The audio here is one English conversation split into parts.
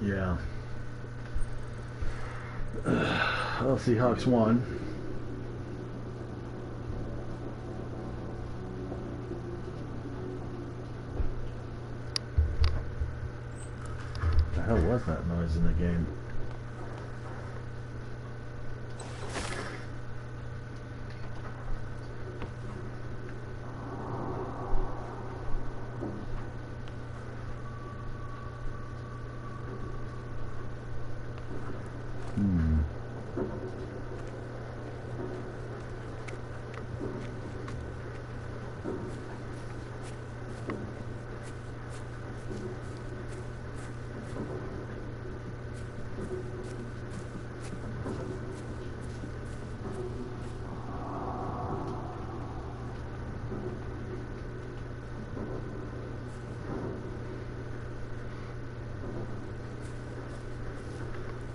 Yeah. Well, Seahawks won. What the hell was that noise in the game?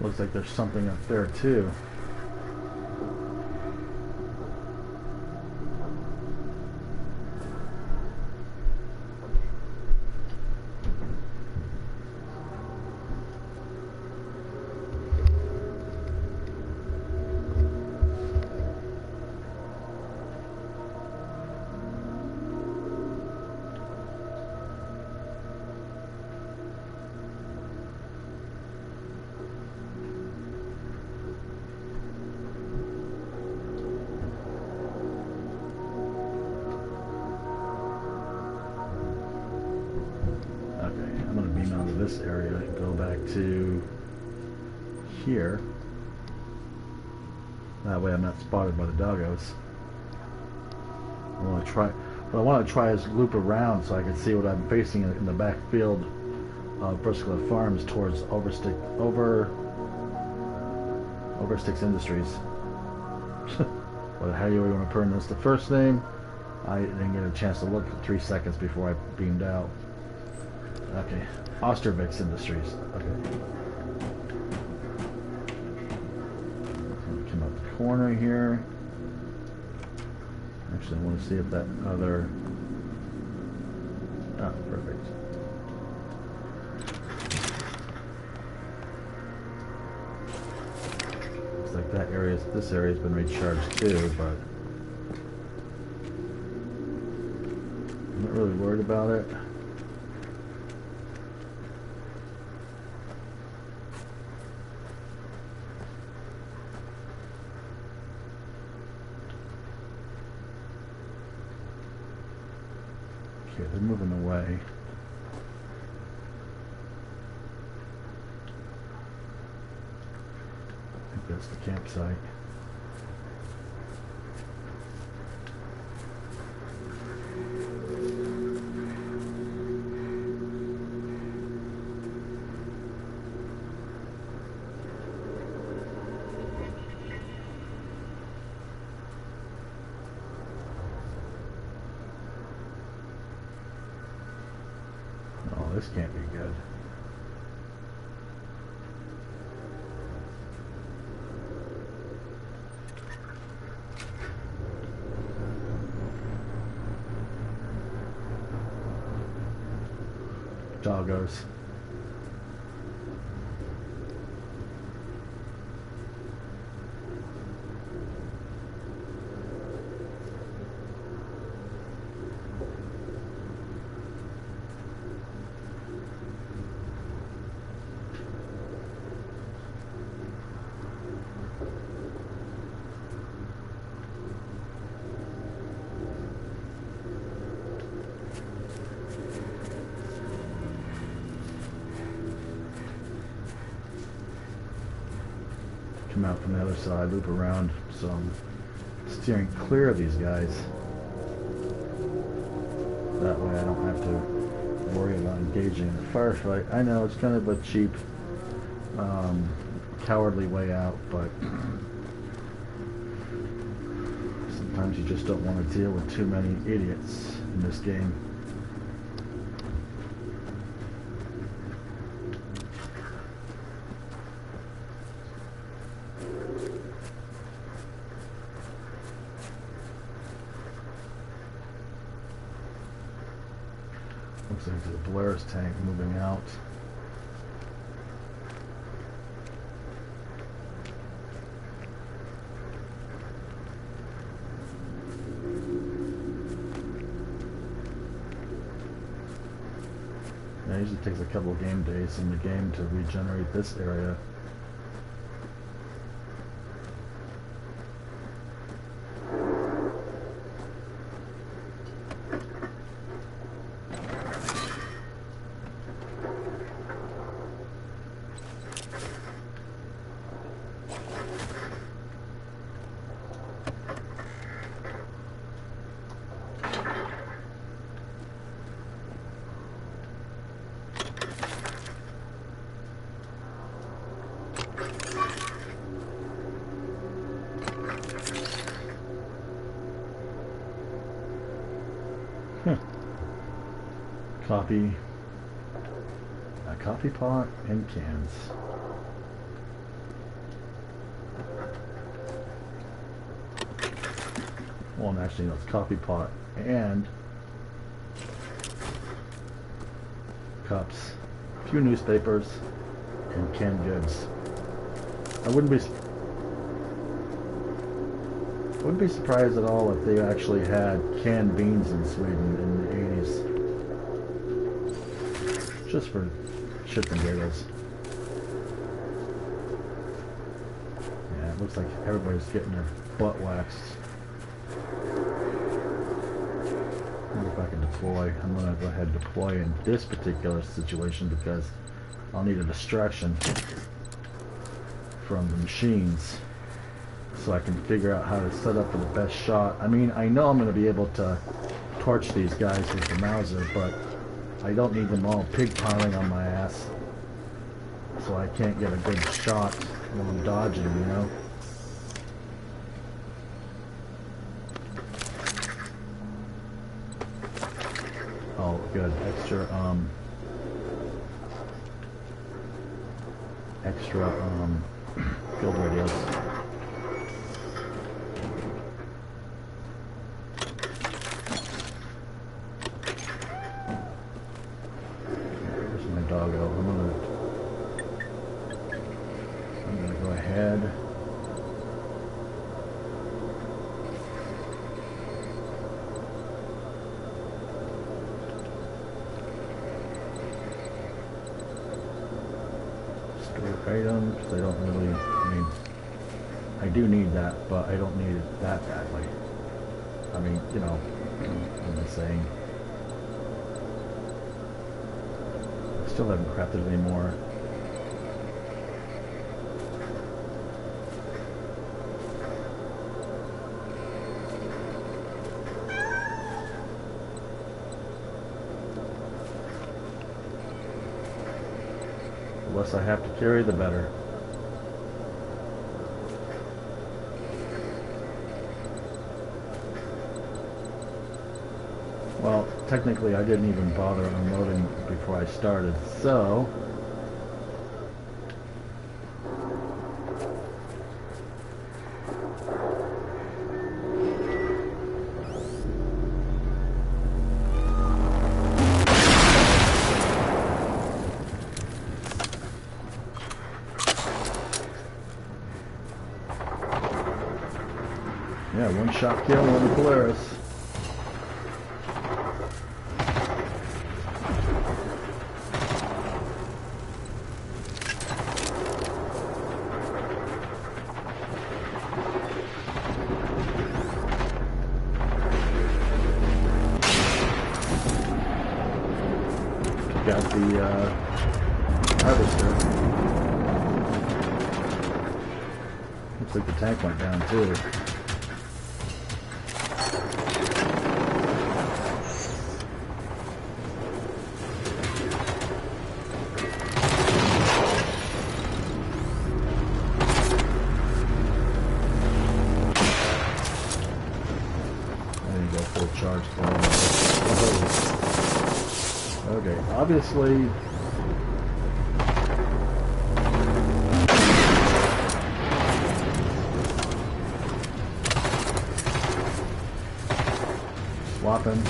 Looks like there's something up there too. This area and go back to here. That way I'm not spotted by the doggos. I want to try. What I want to try is loop around so I can see what I'm facing in the back field of Briscoe Farms towards Oversticks Industries. What? How do you want to pronounce the first name? I didn't get a chance to look for 3 seconds before I beamed out. Okay. Ostervix Industries. Okay. Come up the corner here. Actually, I want to see if that other... Ah, perfect. Looks like that area, this area's been recharged too, but I'm not really worried about it. Okay, they're moving away. I think that's the campsite. Oh, this can't be good. Doggos. Come out from the other side, loop around, so I'm steering clear of these guys. That way I don't have to worry about engaging in a firefight. I know it's kind of a cheap, cowardly way out, but sometimes you just don't want to deal with too many idiots in this game. Looks like there's a Polaris tank moving out. it usually takes a couple of game days in the game to regenerate this area. Coffee, a coffee pot, and cans. Well, actually, no, it's coffee pot and cups, a few newspapers, and canned goods. I wouldn't be surprised at all if they actually had canned beans in Sweden in the 80s. Just for shits and giggles. Yeah, it looks like everybody's getting their butt waxed. Wonder if I can deploy. I'm going to go ahead and deploy in this particular situation because I'll need a distraction from the machines so I can figure out how to set up for the best shot. I mean, I know I'm going to be able to torch these guys with the Meusser, but I don't need them all pig-piling on my ass, so I can't get a good shot when I'm dodging, you know? Oh, good. Extra field radios. Doggo. I'm gonna go ahead. Store items. I don't really. I mean, I do need that, but I don't need it that badly. I mean, you know, what am I saying? Still haven't crafted any more. The less I have to carry, the better. Well, technically I didn't even bother unloading before I started, so yeah, one shot kill on the Polaris. Got the harvester. Looks like the tank went down too. There you go, full charge. Okay, obviously swapping.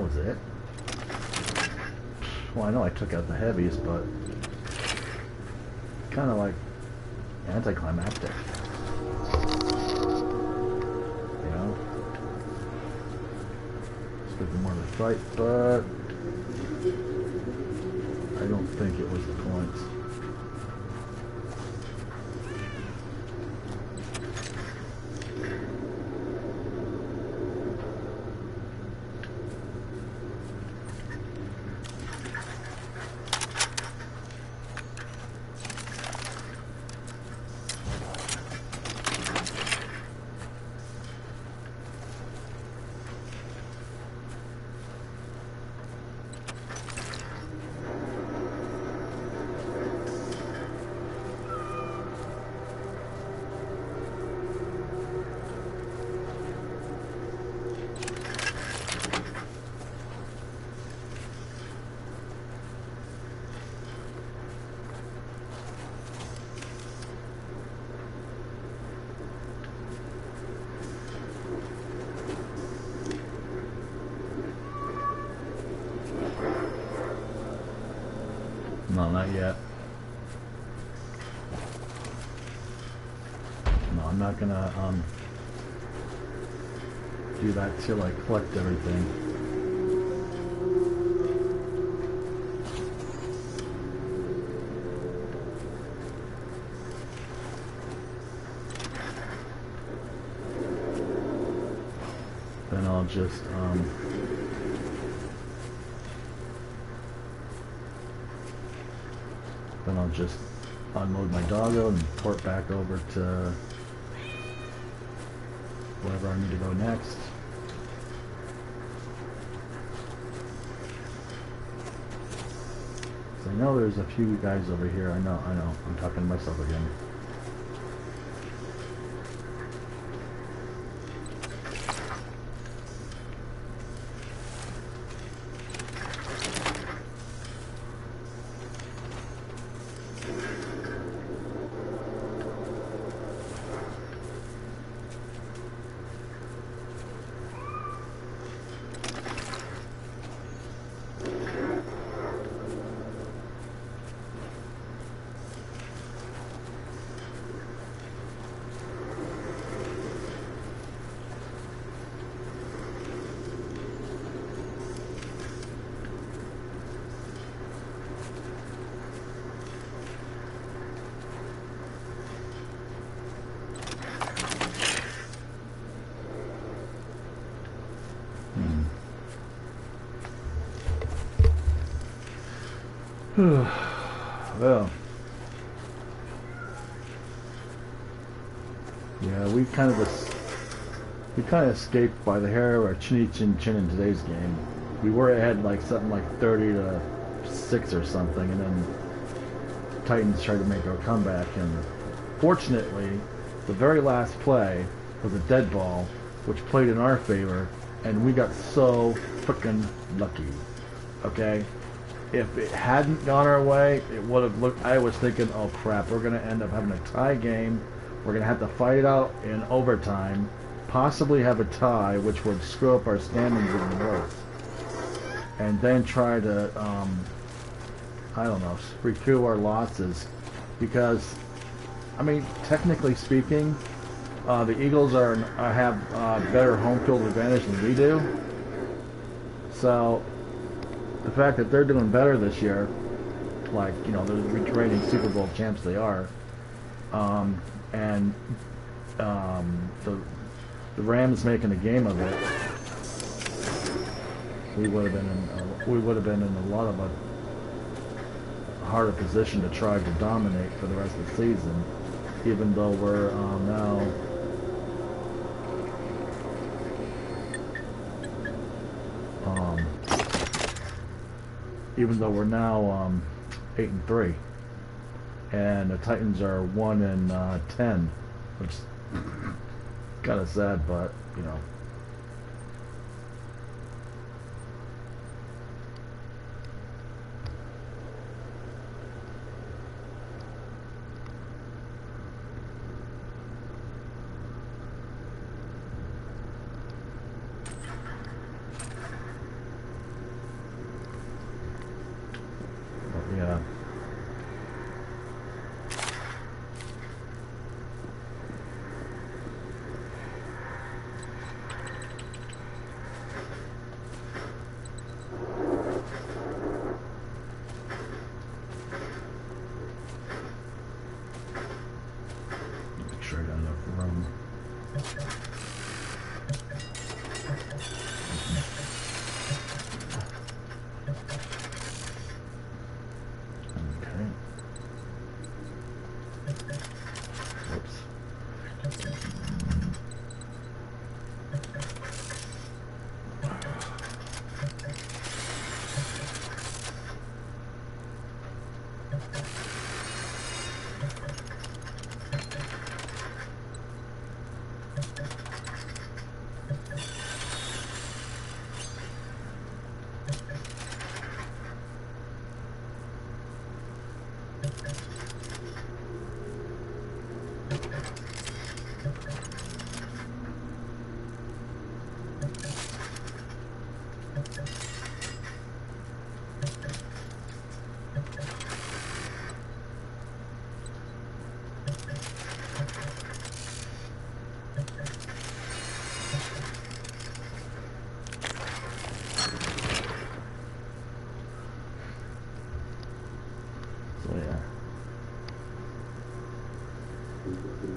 was it. Well, I know I took out the heavies, but kind of like anticlimactic. You know? Expected more of a fight, but I don't think it was the points. No, not yet. No, I'm not gonna do that till I collect everything. Then I'll just unload my doggo and port back over to wherever I need to go next. So I know there's a few guys over here. I know, I'm talking to myself again. Well, yeah, we kind of escaped by the hair of our chinny chin chin in today's game. We were ahead like something like 30-6 or something, and then Titans tried to make our comeback. And fortunately, the very last play was a dead ball, which played in our favor, and we got so frickin' lucky. Okay. If it hadn't gone our way, it would have looked... I was thinking, oh crap, we're going to end up having a tie game. We're going to have to fight it out in overtime. Possibly have a tie, which would screw up our standings even worse. And then try to, I don't know, recoup our losses. Because, I mean, technically speaking, the Eagles have better home field advantage than we do. So... the fact that they're doing better this year, like, you know, they're reigning Super Bowl champs they are, and the Rams making a game of it, we would have been in a lot of a harder position to try to dominate for the rest of the season, even though we're now. Even though we're now 8-3, and the Titans are 1-10, which is kind of sad, but you know. Yeah,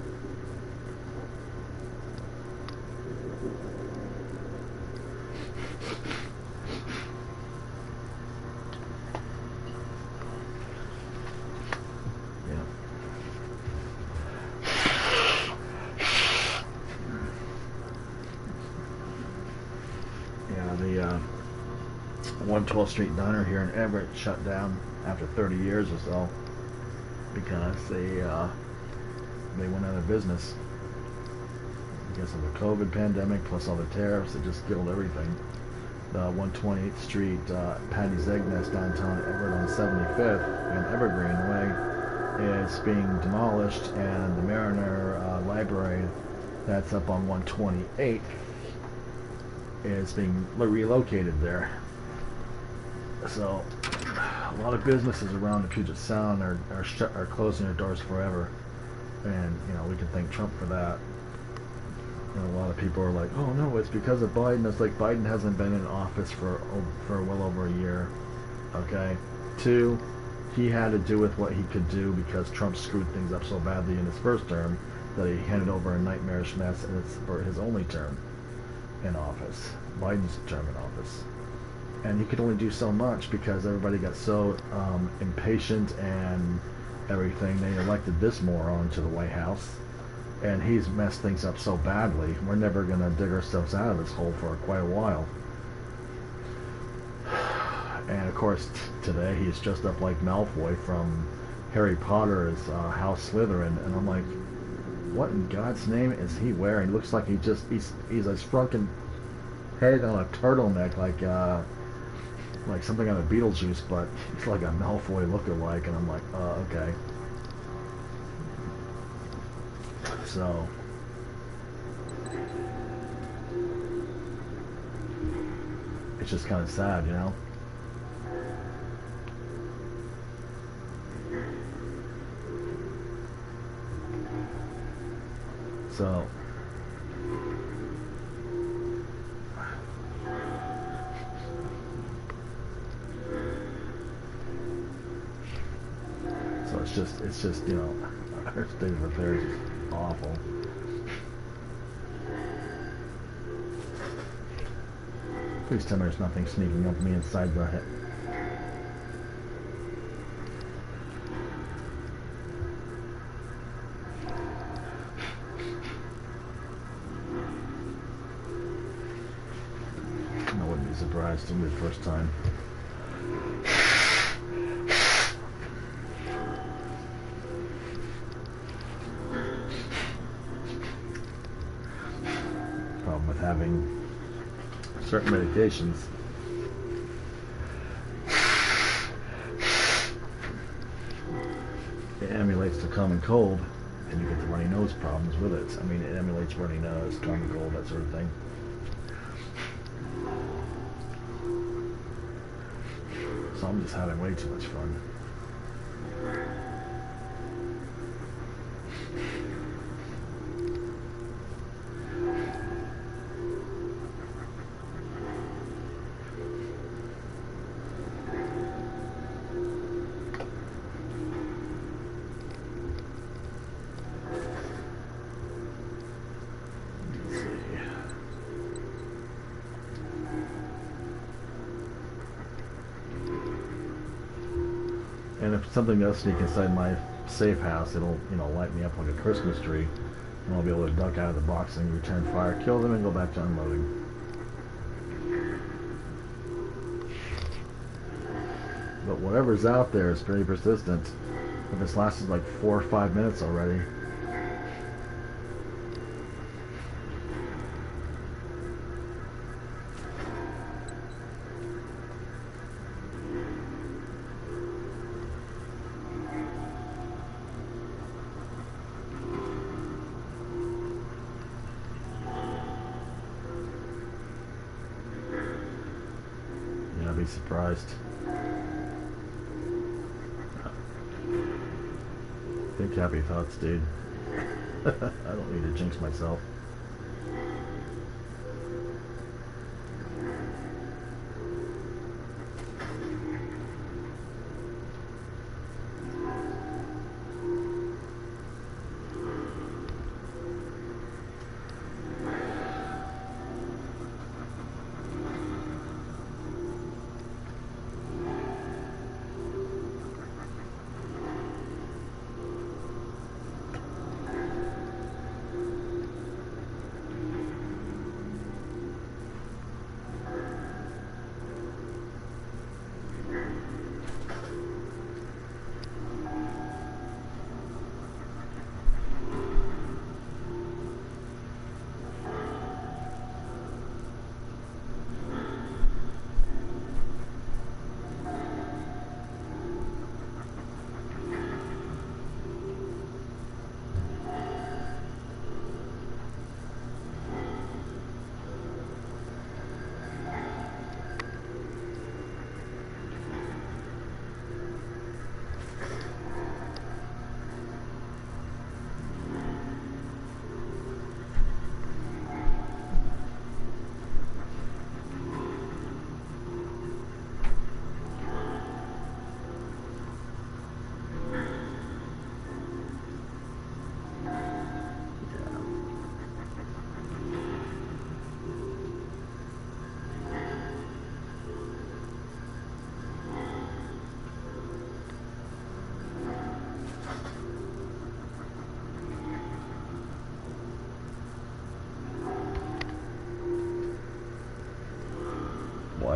the 112th Street Diner here in Everett shut down after 30 years or so because they went out of business because of the COVID pandemic plus all the tariffs that just killed everything. The 128th Street Patty's Egg Nest downtown Everett on 75th and Evergreen Way is being demolished, and the Mariner Library that's up on 128 is being relocated there. So a lot of businesses around the Puget Sound are closing their doors forever, and we can thank Trump for that. A lot of people are like, oh no, it's because of Biden. It's like Biden hasn't been in office for well over a year. Okay. 2, he had to do with what he could do because Trump screwed things up so badly in his first term that he handed over a nightmarish mess, and it's for his only term in office, Biden's term in office. And he could only do so much because everybody got so impatient and everything. They elected this moron to the White House, and he's messed things up so badly. We're never going to dig ourselves out of this hole for quite a while. And of course, today he's dressed up like Malfoy from Harry Potter's House Slytherin, and I'm like, what in God's name is he wearing? He looks like he's a shrunken head on a turtleneck, like something out of Beetlejuice, but he's like a Malfoy lookalike, and I'm like, okay. So it's just kind of sad, So it's just our state of affairs is awful. Please tell me there's nothing sneaking up me inside the head. I wouldn't be surprised. It'll be the first time. Problem with having certain medications. It emulates the common cold, and you get the runny nose problems with it. I mean, it emulates runny nose, common cold, that sort of thing. So I'm just having way too much fun. And if something does sneak inside my safe house, it'll, light me up like a Christmas tree, and I'll be able to duck out of the box and return fire, kill them, and go back to unloading. But whatever's out there is pretty persistent. If it's lasted like 4 or 5 minutes already. I'd be surprised. Think happy thoughts, dude. I don't need to jinx myself.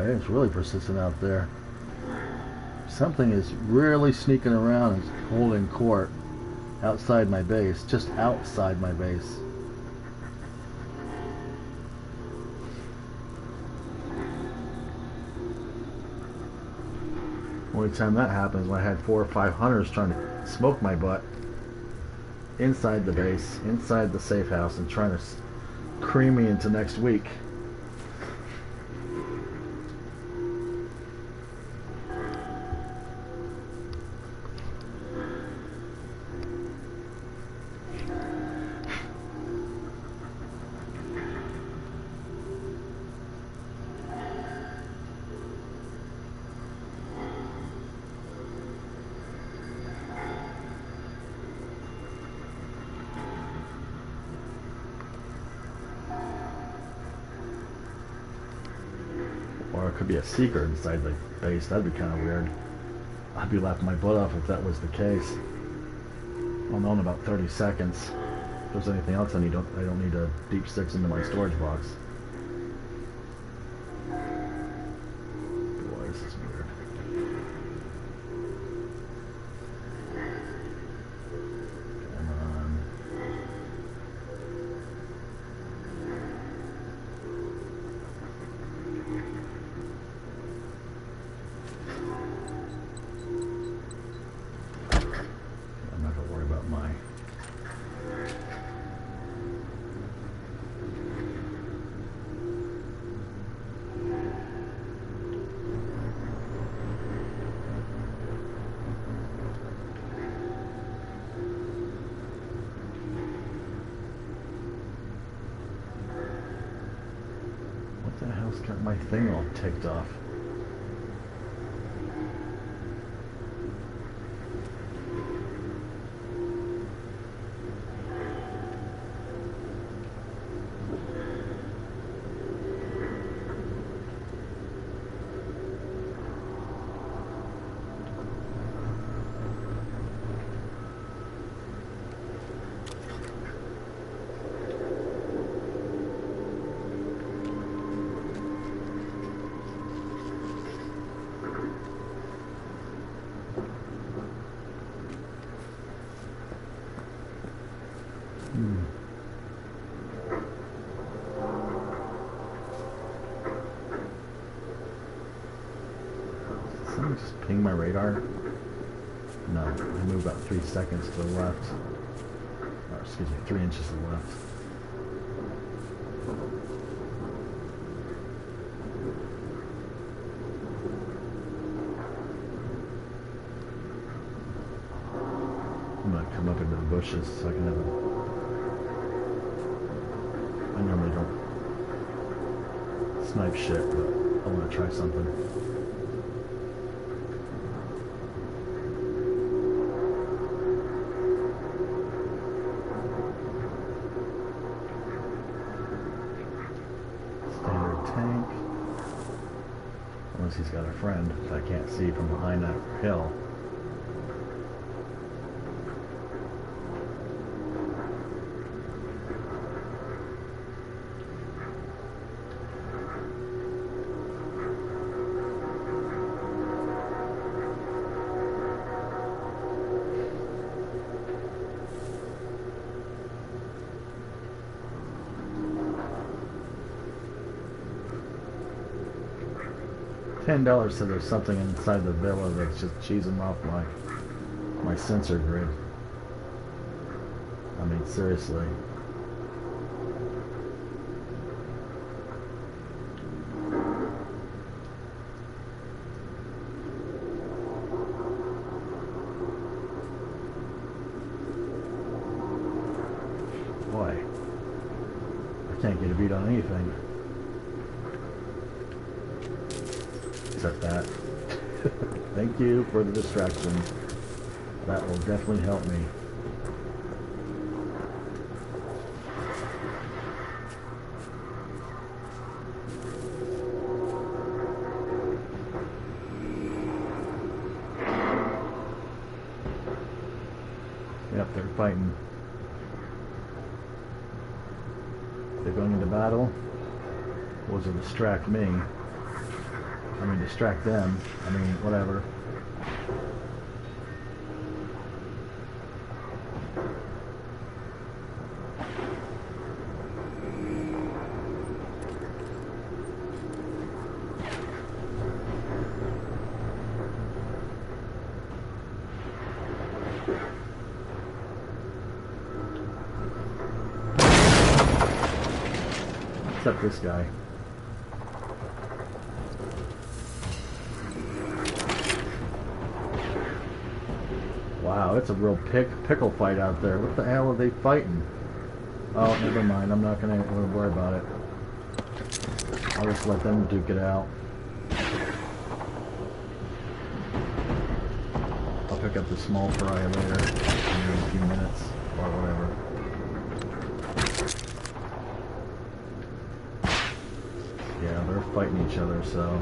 Boy, it's really persistent out there. Something is really sneaking around and holding court outside my base, just outside my base. Only time that happens when I had 4 or 5 hunters trying to smoke my butt inside the base, inside the safe house, and trying to cream me into next week. Or it could be a seeker inside the base. That'd be kind of weird. I'd be laughing my butt off if that was the case. I'll know in about 30 seconds. If there's anything else I don't need a deep 6 into my storage box. Boy, this is weird. Come on. I'm not going to worry about my... What the hell's got my thing all ticked off? Something just ping my radar? No, I move about 3 seconds to the left. Or excuse me, 3 inches to the left. I'm gonna come up into the bushes so I can have a... I normally don't snipe shit, but I want to try something. Standard tank. Unless he's got a friend that I can't see from behind that hill. $10 said there's something inside the villa that's just cheesing off my sensor grid. I mean, seriously. Boy, I can't get a beat on anything. Except that. Thank you for the distraction. That will definitely help me. Yep, they're fighting. They're going into battle. Was to distract me. I mean, distract them. I mean, whatever. Except this guy. Wow, it's a real pickle fight out there. What the hell are they fighting? Oh, never mind. I'm not gonna worry about it. I'll just let them duke it out. I'll pick up the small fry later in a few minutes or whatever. Yeah, they're fighting each other, so...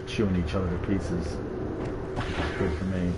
chewing each other to pieces. Good for me.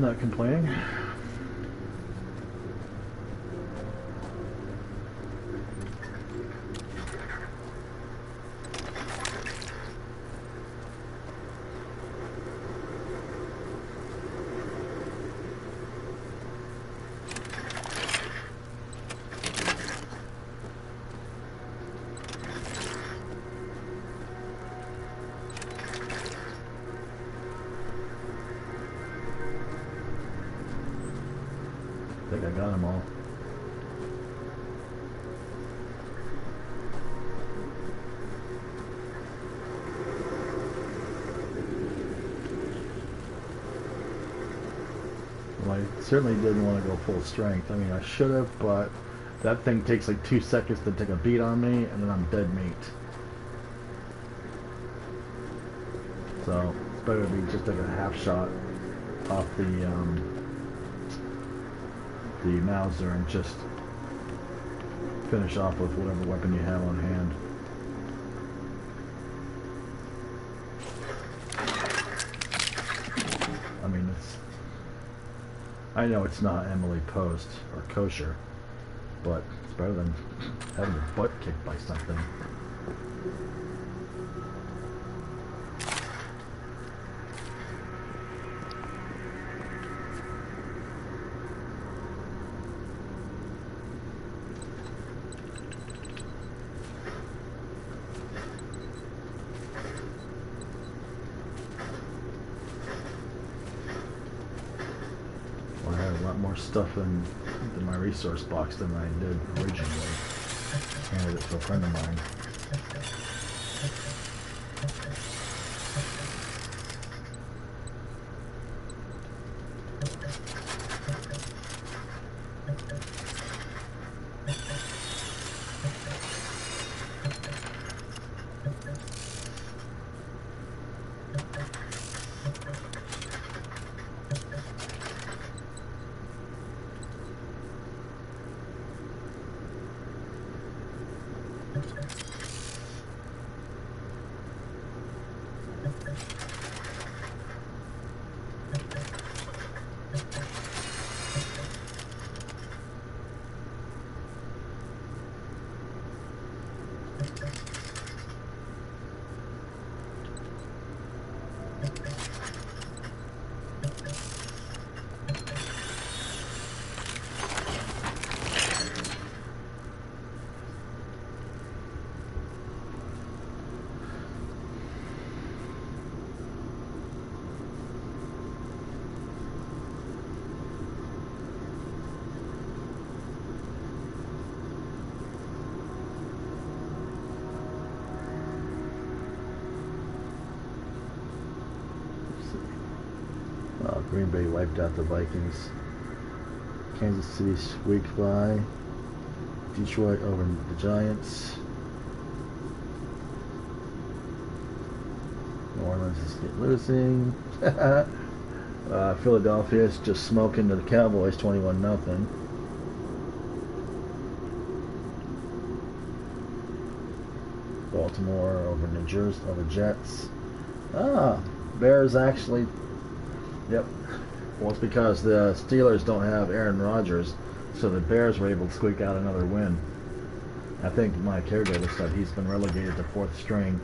I'm not complaining. I think I got them all. Well, I certainly didn't want to go full strength. I mean, I should have, but that thing takes like 2 seconds to take a beat on me, and then I'm dead meat. So it's better to be just like a half shot off the Meusser and just finish off with whatever weapon you have on hand. I mean, I know it's not Emily Post or kosher, but it's better than having your butt kicked by something. More stuff in my resource box than I did originally. Handed it to a friend of mine. Green Bay wiped out the Vikings. Kansas City squeaked by. Detroit over the Giants. New Orleans is losing. Philadelphia is just smoking to the Cowboys, 21-0. Baltimore over New Jersey over Jets. Bears actually. Yep. Well, it's because the Steelers don't have Aaron Rodgers, so the Bears were able to squeak out another win. I think my caregiver said he's been relegated to 4th string.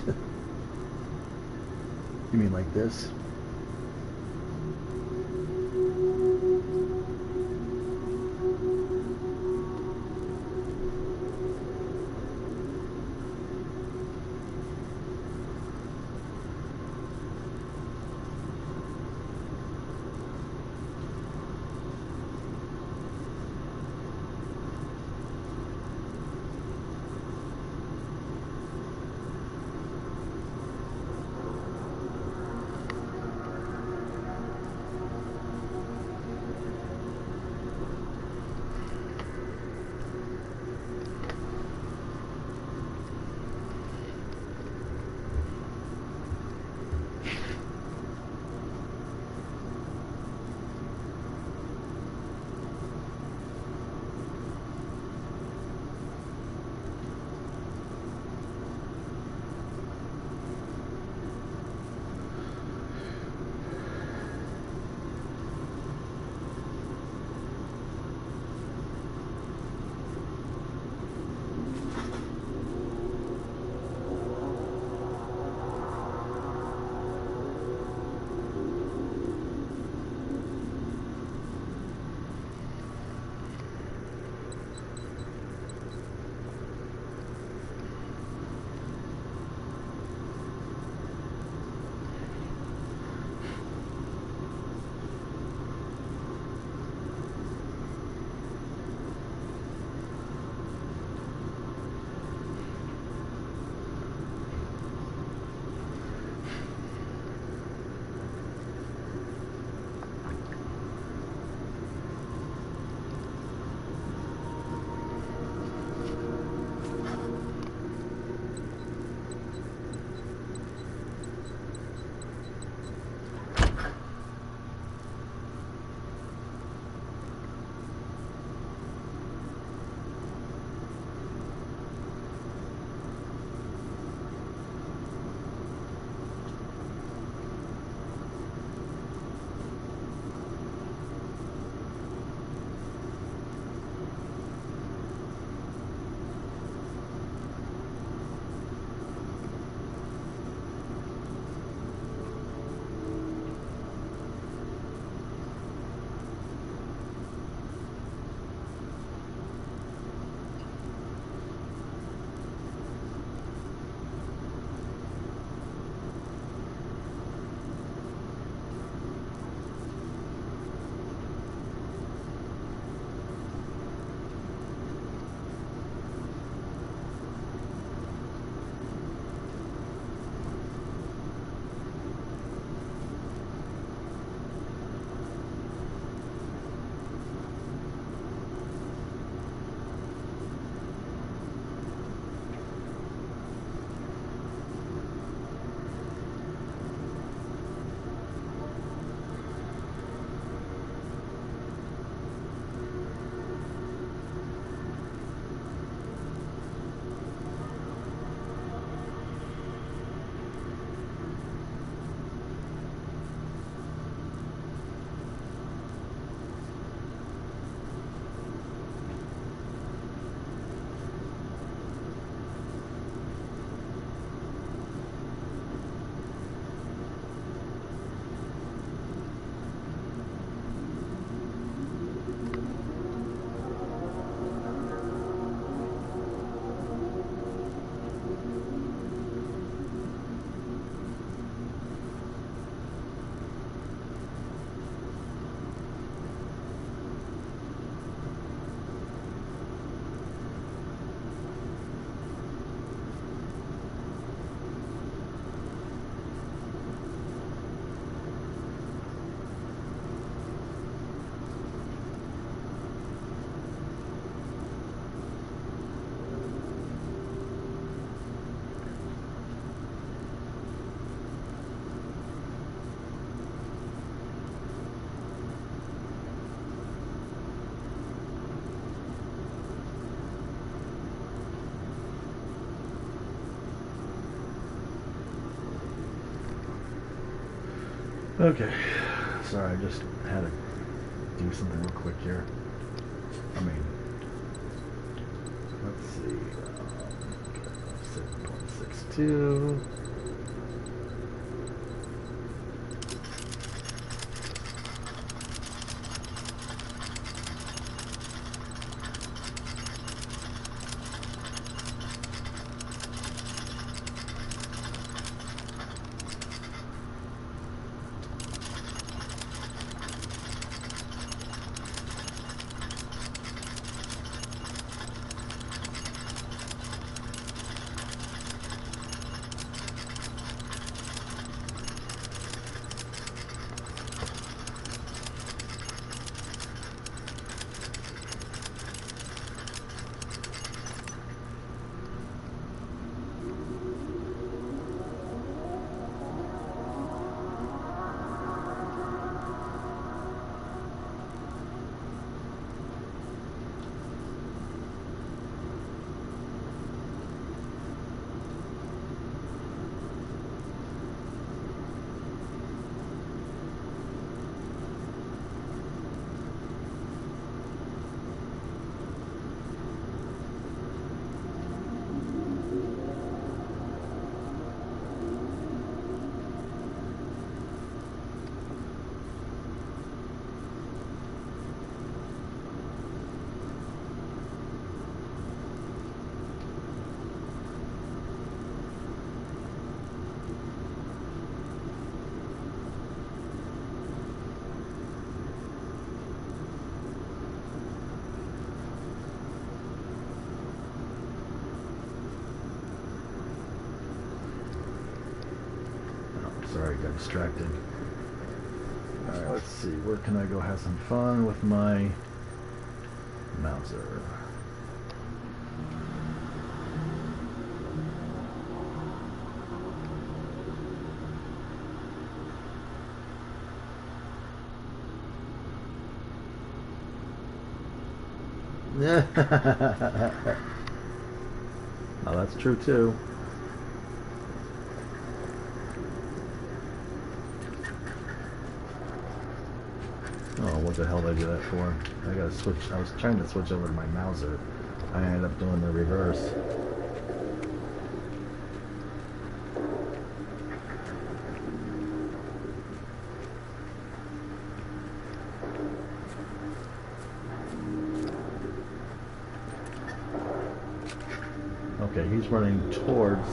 You mean like this? Okay, sorry, I just had to do something real quick here. I mean, let's see, 7.16. too. Sorry, got distracted. Alright, let's see. Where can I go have some fun with my Meusser? Oh, that's true too. Oh, what the hell did I do that for? I gotta switch. I was trying to switch over to my Meusser. I ended up doing the reverse. Okay, he's running towards...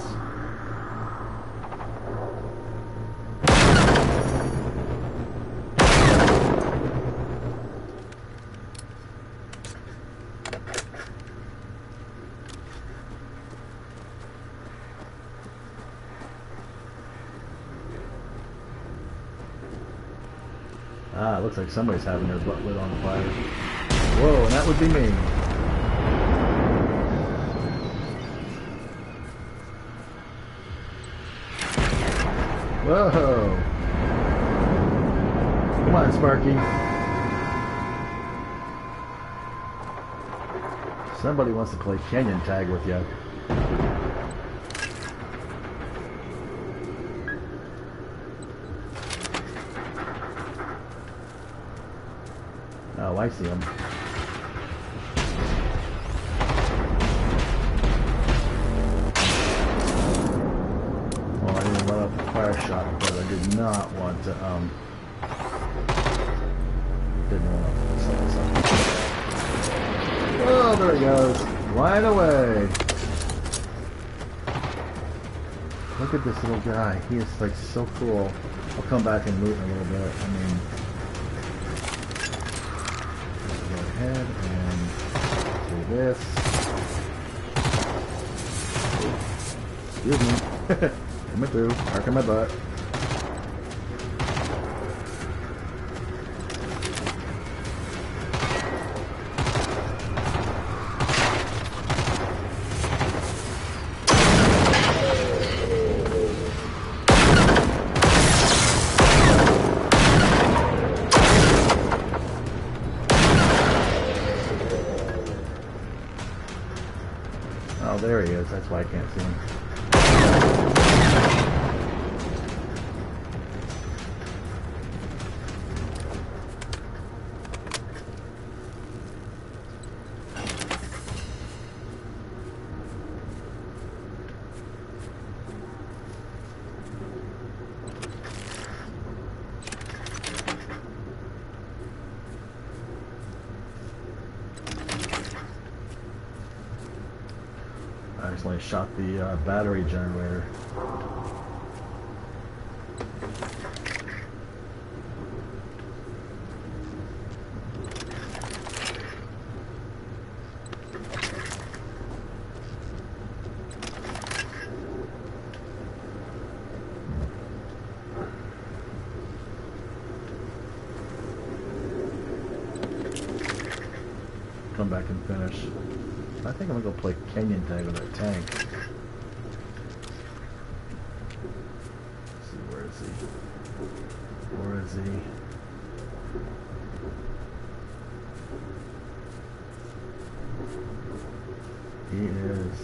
Ah, it looks like somebody's having their butt lit on fire. Whoa, and that would be me. Whoa! Come on, Sparky. Somebody wants to play canyon tag with you. Oh, I see him. Well, I didn't let up the fire shot, but I did not want to, didn't want to set this up. Oh, there he goes. Flying away. Look at this little guy. He is, like, so cool. I'll come back and loot in a little bit. I mean... ahead and do this. Excuse me. Coming through. Marking my butt. Oh, there he is. That's why I can't see him. accidentally shot the battery generator. Come back and finish. I think I'm gonna go play Canyon tag with that tank. Let's see, where is he? Where is he? He is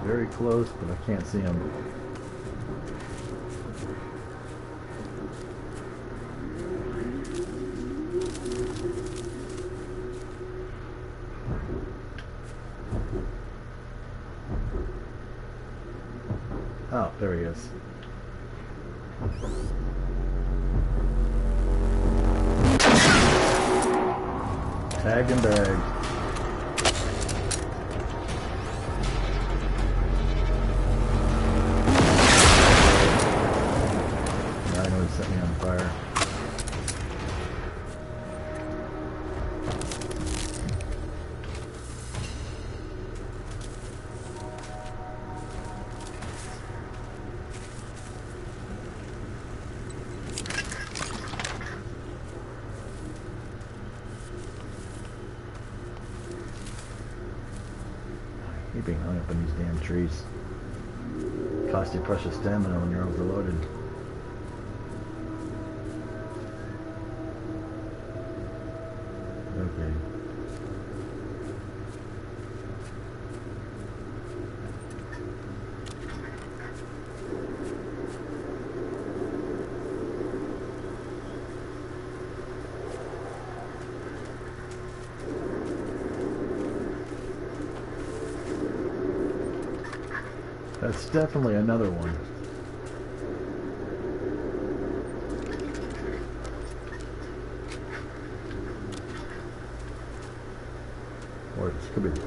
very close, but I can't see him. Oh, there he is. Tag and bag. Now I know it set me on fire. You're being hung up in these damn trees. Cost you precious stamina when you're overloaded. Okay. That's definitely another one. Or it could be.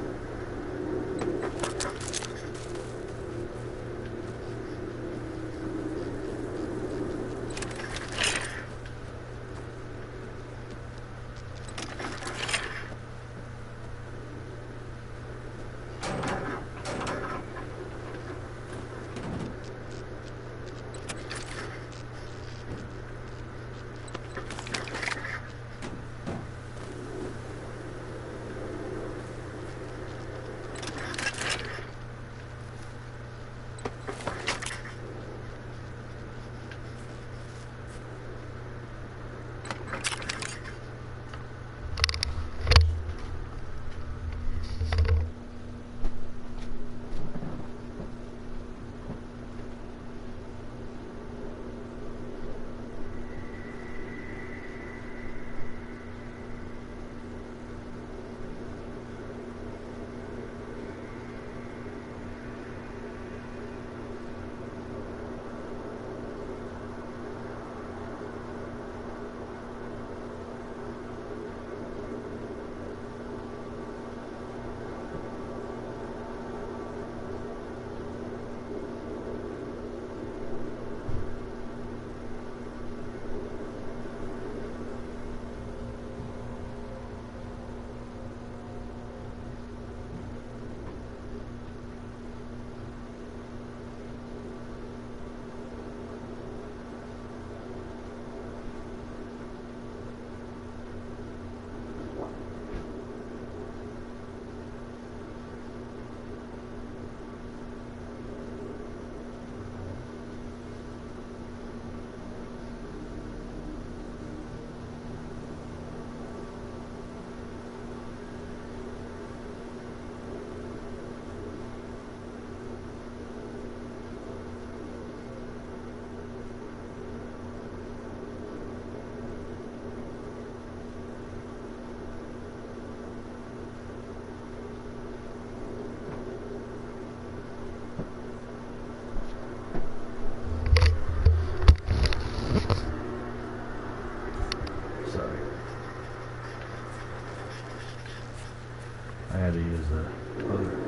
I had to use the other.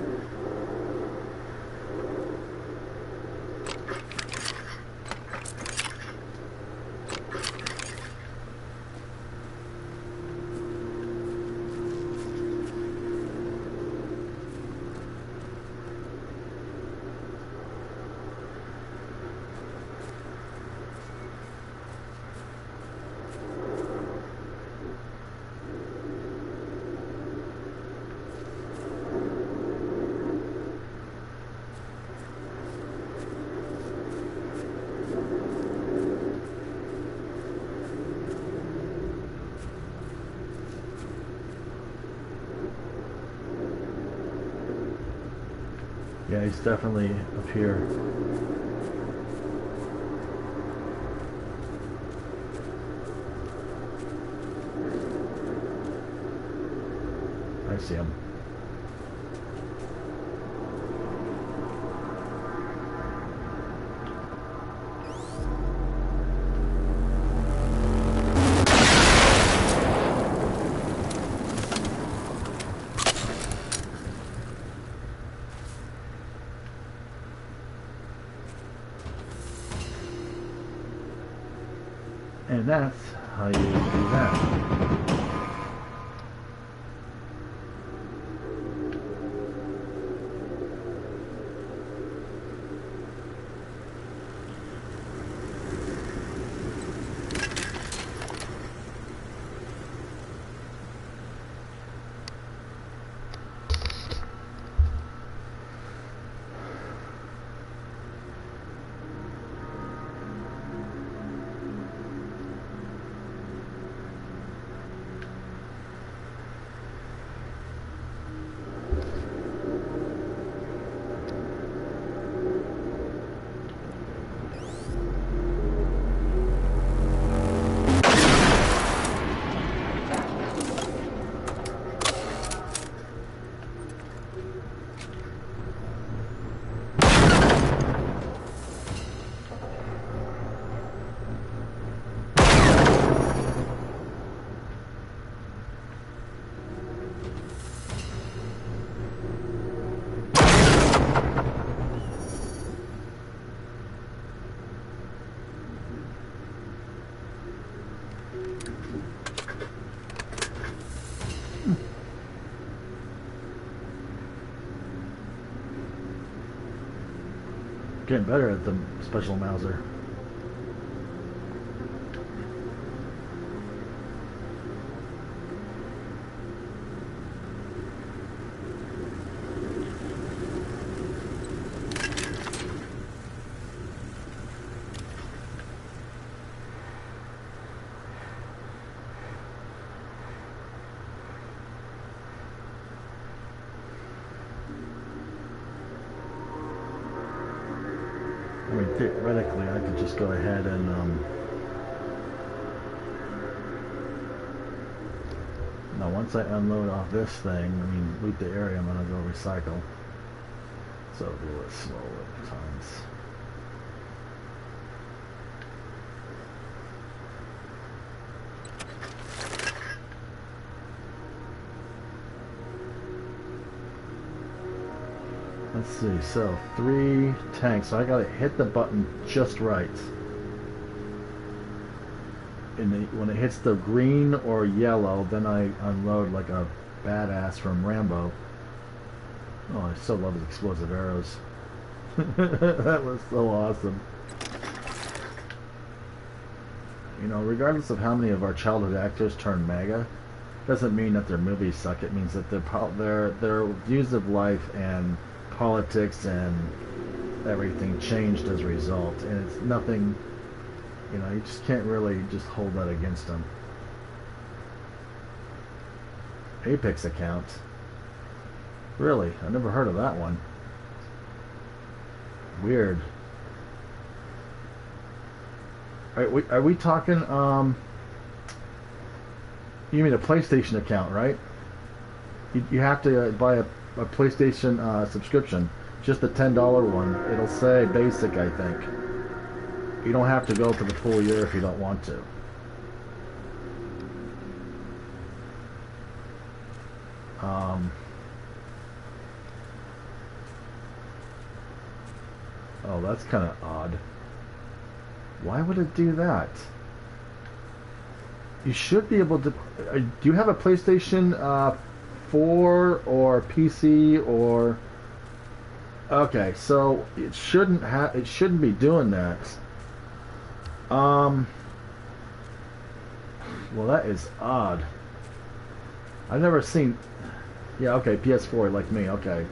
Yeah, he's definitely up here. I see him. And that's how you do that. Getting better at the special Meusser. I mean, theoretically, I could just go ahead and now once I unload off this thing, I mean, loot the area, I'm gonna go recycle. So do it slowly at times. Let's see, so 3 tanks, so I gotta hit the button just right. And when it hits the green or yellow, then I unload like a badass from Rambo. Oh, I so love his explosive arrows. That was so awesome. You know, regardless of how many of our childhood actors turn MAGA, doesn't mean that their movies suck. It means that their views of life and politics and everything changed as a result, and it's nothing, you know, you just can't really just hold that against them. Apex account, really? I never heard of that one. Weird. Are we talking you mean a PlayStation account, right? You have to buy a PlayStation subscription, just the $10 one. It'll say basic, I think. You don't have to go for the full year if you don't want to. Oh, that's kind of odd. Why would it do that? You should be able to. Do you have a PlayStation 4 or PC or? Okay, so it shouldn't have. It shouldn't be doing that. Well, that is odd. I've never seen. Yeah, okay, PS4 like me. Okay,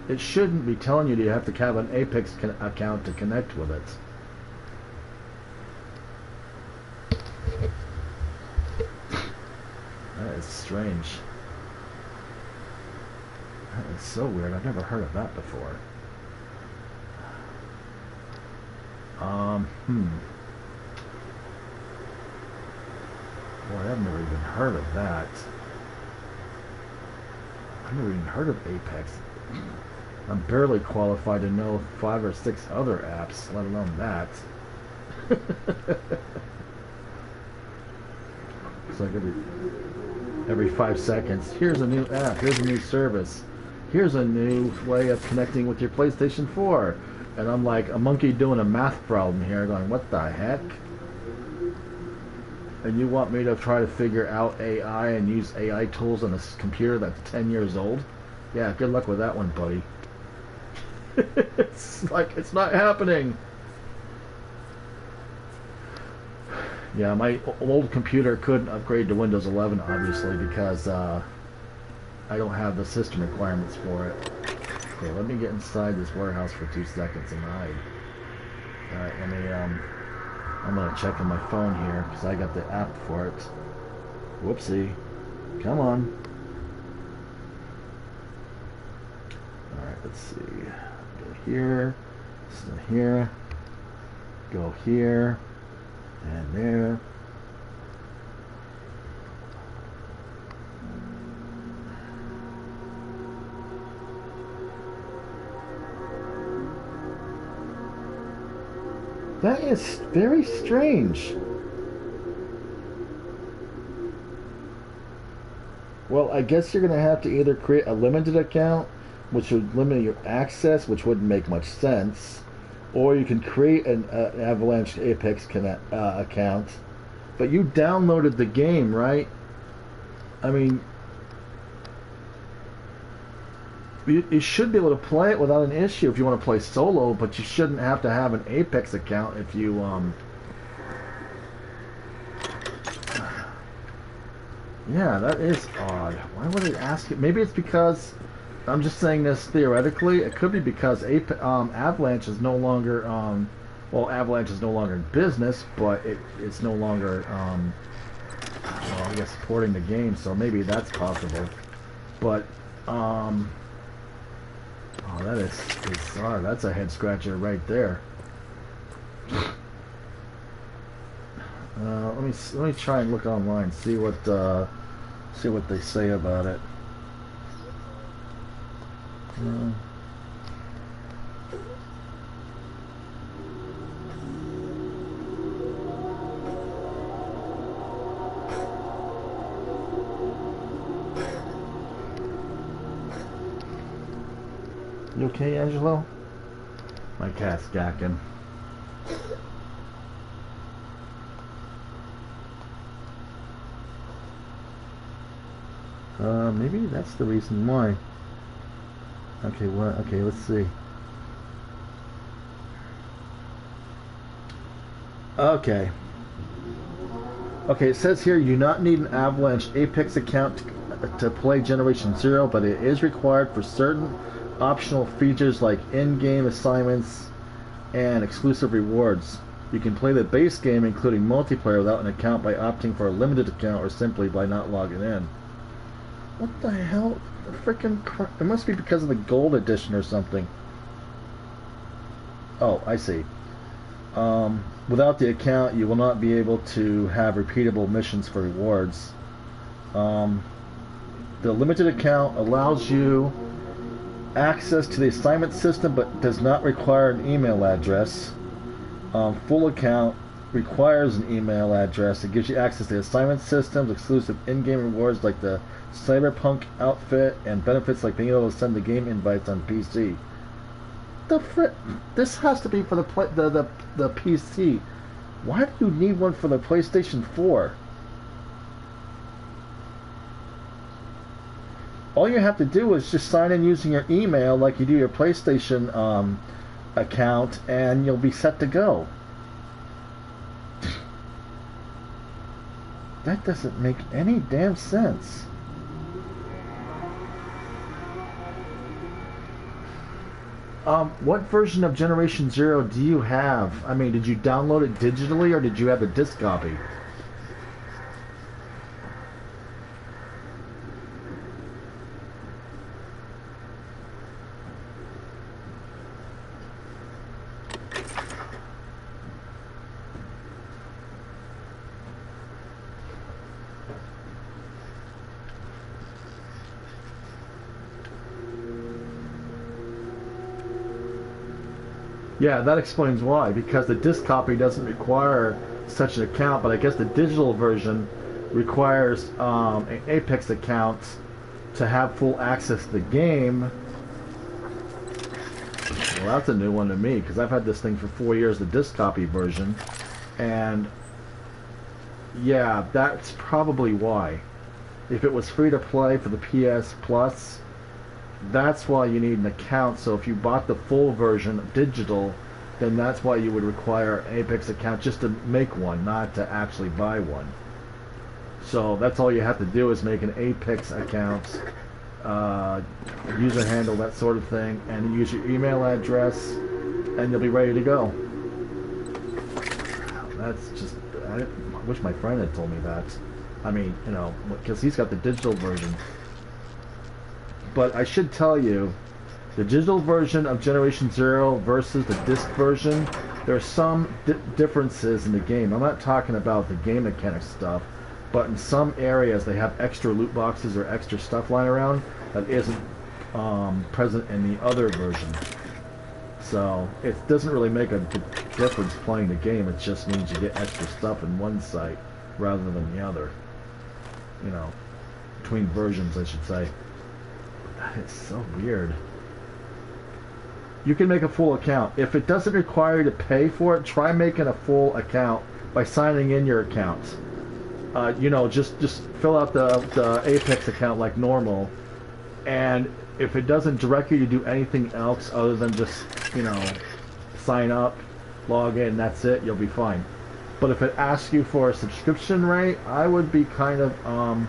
it shouldn't be telling you that you have to have an Apex account to connect with it. That is strange. That is so weird. I've never heard of that before. Boy, I've never even heard of that. I've never even heard of Apex. I'm barely qualified to know 5 or 6 other apps, let alone that. It's like every 5 seconds, here's a new app, here's a new service, here's a new way of connecting with your PlayStation 4. And I'm like a monkey doing a math problem here, going, what the heck? And you want me to try to figure out AI and use AI tools on a computer that's 10 years old? Yeah, good luck with that one, buddy. It's like, it's not happening. Yeah, my old computer couldn't upgrade to Windows 11, obviously, because I don't have the system requirements for it. Okay, let me get inside this warehouse for 2 seconds and hide. Alright, let me, I'm gonna check on my phone here, because I got the app for it. Whoopsie. Come on. Alright, let's see. Go here. Listen here. Go here. And there. That is very strange. Well, I guess you're going to have to either create a limited account, which would limit your access, which wouldn't make much sense, or you can create an Avalanche Apex account. But you downloaded the game, right? I mean, you should be able to play it without an issue if you want to play solo, but you shouldn't have to have an Apex account if you, Yeah, that is odd. Why would it ask it? Maybe it's because, I'm just saying this theoretically, it could be because Avalanche is no longer, well, Avalanche is no longer in business, but it's no longer, well, I guess supporting the game, so maybe that's possible. But, oh, that is bizarre. That's a head scratcher right there. Let me try and look online, see what they say about it. You okay, Angelo? My cat's gacking. Maybe that's the reason why. Okay, what? Okay, let's see. Okay. Okay, it says here you do not need an Avalanche Apex account to play Generation Zero, but it is required for certain optional features like in-game assignments and exclusive rewards. You can play the base game, including multiplayer, without an account by opting for a limited account or simply by not logging in. What the hell? The frickin' it must be because of the gold edition or something. Oh, I see. Without the account, you will not be able to have repeatable missions for rewards. The limited account allows you access to the assignment system but does not require an email address. Full account requires an email address. It gives you access to assignment systems, exclusive in-game rewards like the Cyberpunk outfit, and benefits like being able to send the game invites on PC. the frick? This has to be for the PC. Why do you need one for the PlayStation 4? All you have to do is just sign in using your email like you do your PlayStation account, and you'll be set to go. That doesn't make any damn sense. What version of Generation Zero do you have? I mean, did you download it digitally or did you have a disc copy? Yeah, that explains why. Because the disc copy doesn't require such an account, but I guess the digital version requires an Apex account to have full access to the game. Well, that's a new one to me, because I've had this thing for 4 years, the disc copy version. And yeah, that's probably why. If it was free to play for the PS Plus, that's why you need an account. So if you bought the full version digital, then that's why you would require an Apex account just to make one, not to actually buy one. So that's all you have to do is make an Apex account, user handle, that sort of thing, and use your email address, and you'll be ready to go. That's just, I wish my friend had told me that. I mean, you know, because he's got the digital version. But I should tell you, the digital version of Generation Zero versus the disc version, there are some differences in the game. I'm not talking about the game mechanics stuff, but in some areas they have extra loot boxes or extra stuff lying around that isn't present in the other version. So it doesn't really make a difference playing the game. It just means you get extra stuff in one site rather than the other. You know, between versions, I should say. That is so weird. You can make a full account. If it doesn't require you to pay for it, try making a full account by signing in your account. You know, just fill out the Apex account like normal, and if it doesn't direct you to do anything else other than just, you know, sign up, log in, that's it, you'll be fine. But if it asks you for a subscription rate, I would be kind of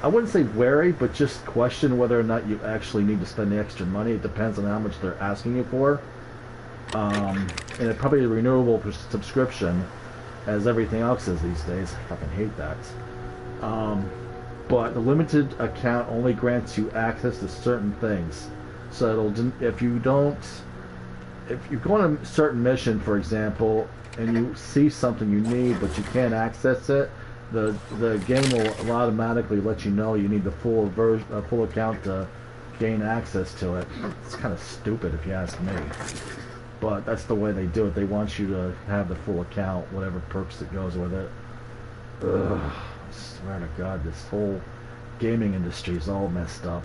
I wouldn't say wary, but just question whether or not you actually need to spend the extra money. It depends on how much they're asking you for. And it's probably a renewable subscription, as everything else is these days. I fucking hate that. But the limited account only grants you access to certain things. So it'll, if you go on a certain mission, for example, and you see something you need but you can't access it, the game will automatically let you know you need the full account to gain access to it. It's kind of stupid if you ask me, but that's the way they do it. They want you to have the full account, whatever perks that goes with it. Ugh, I swear to God, this whole gaming industry is all messed up.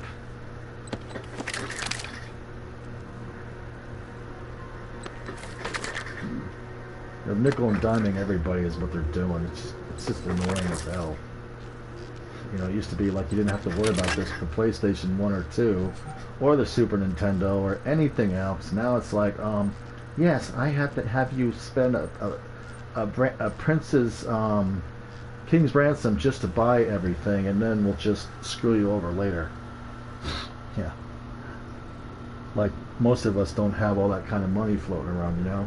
They're nickel and diming everybody is what they're doing. It's just annoying as hell. You know, it used to be like you didn't have to worry about this for PlayStation 1 or 2, or the Super Nintendo, or anything else. Now it's like, yes, I have to have you spend a prince's king's ransom just to buy everything, and then we'll just screw you over later. Yeah. Like, most of us don't have all that kind of money floating around, you know?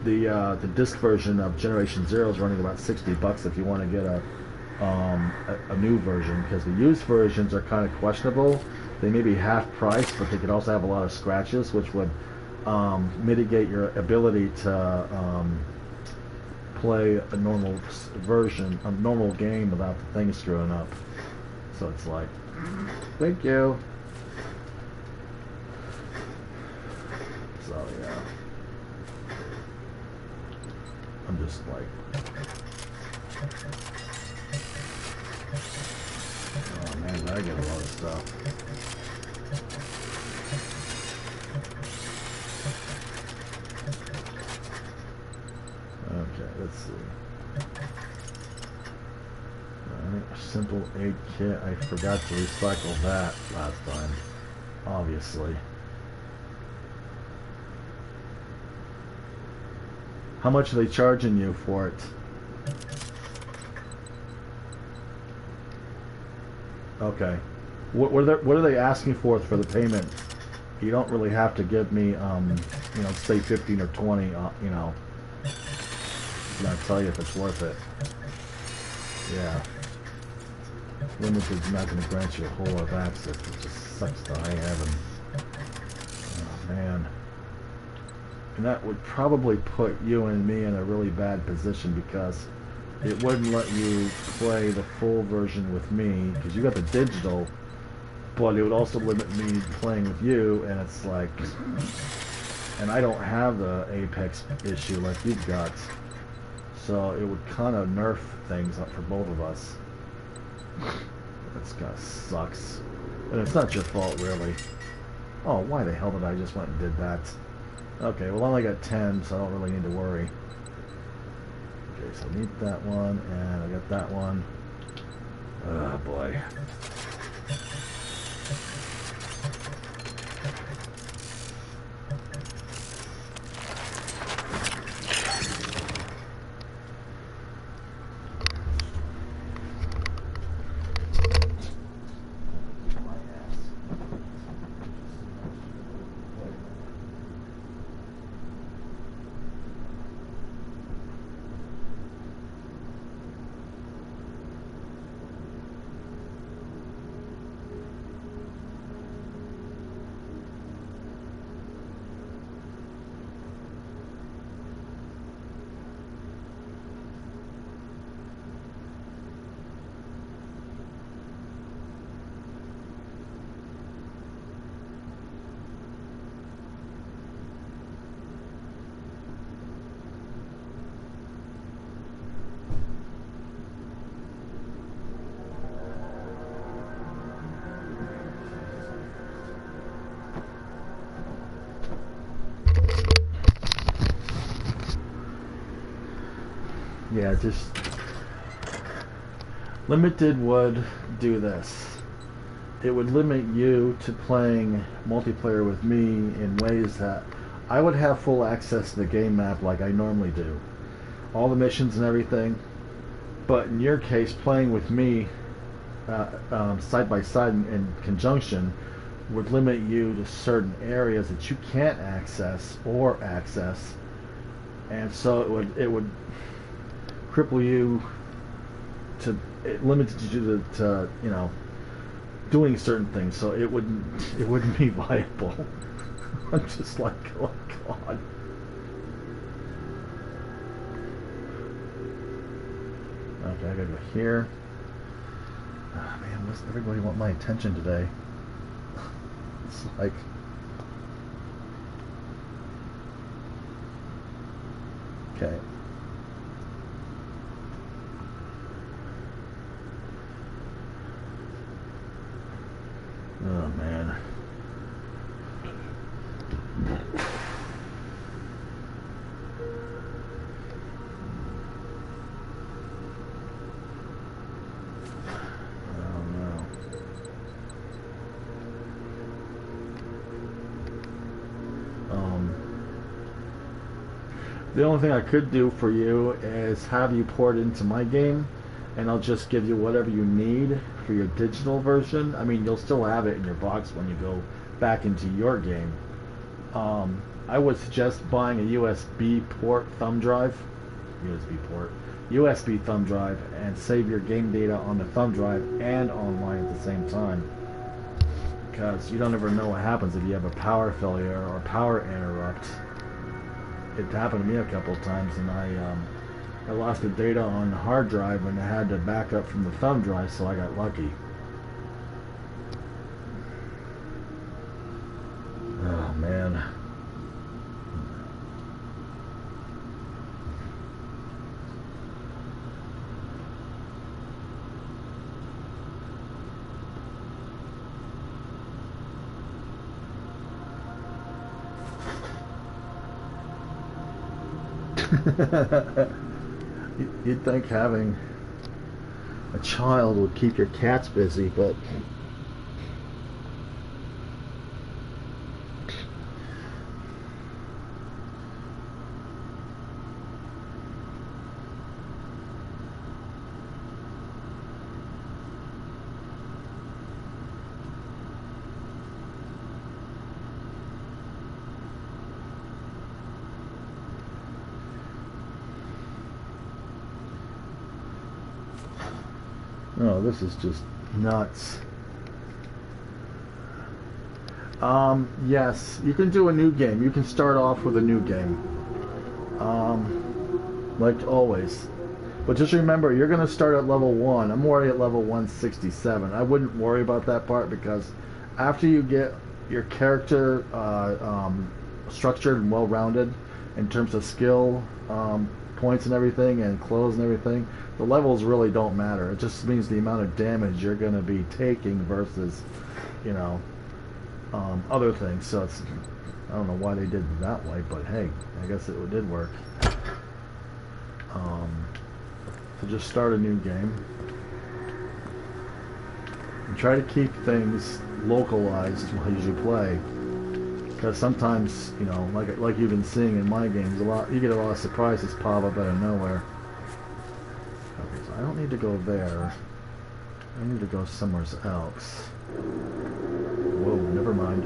The disc version of Generation Zero is running about $60 if you want to get a new version, because the used versions are kind of questionable. They may be half price, but they could also have a lot of scratches, which would mitigate your ability to play a normal version, a normal game without the thing screwing up. So it's like, thank you. So yeah. I'm just like, oh man, I get a lot of stuff. let's see. Alright, simple 8 kit. I forgot to recycle that last time, obviously. How much are they charging you for it? Okay. What are they asking for the payment? You don't really have to give me, you know, say 15 or 20, you know. And I'll tell you if it's worth it. Yeah. Limited's not going to grant you a whole lot of access. It just sucks to high heaven. Oh, man. And that would probably put you and me in a really bad position because it wouldn't let you play the full version with me because you got the digital, but it would also limit me playing with you, and it's like, and I don't have the Apex issue like you've got, so it would kind of nerf things up for both of us. That's kind of sucks, and it's not your fault really. Oh, why the hell did I just went and did that? Okay, well I only got 10, so I don't really need to worry. Okay, so I need that one, and I got that one. Oh boy. Yeah, just limited would do this. It would limit you to playing multiplayer with me in ways that I would have full access to the game map like I normally do. All the missions and everything. But in your case, playing with me side by side in conjunction would limit you to certain areas that you can't access or access. And so it would cripple you to, it limited you to you know, doing certain things, so it wouldn't be viable. I'm just like, oh god. Okay, I gotta go here. Ah, man, does everybody want my attention today? It's like, okay. Oh man. Oh no. The only thing I could do for you is have you port into my game, and I'll just give you whatever you need for your digital version. I mean, you'll still have it in your box when you go back into your game. I would suggest buying a USB port thumb drive, USB thumb drive, and save your game data on the thumb drive and online at the same time. Because you don't ever know what happens if you have a power failure or power interrupt. It happened to me a couple of times, and I lost the data on the hard drive and I had to back up from the thumb drive, so I got lucky. Oh man. You'd think having a child would keep your cats busy, but oh, this is just nuts. Yes, you can do a new game. You can start off with a new game. Like always. But just remember, you're going to start at level 1. I'm already at level 167. I wouldn't worry about that part because after you get your character structured and well-rounded in terms of skill, points and everything, and clothes and everything, the levels really don't matter. It just means the amount of damage you're going to be taking versus, you know, other things. So it's, I don't know why they did it that way, but hey, I guess it did work. So just start a new game and try to keep things localized as you play, because sometimes, you know, like you've been seeing in my games, you get a lot of surprises pop up out of nowhere. Okay, so I don't need to go there. I need to go somewhere else. Whoa, never mind.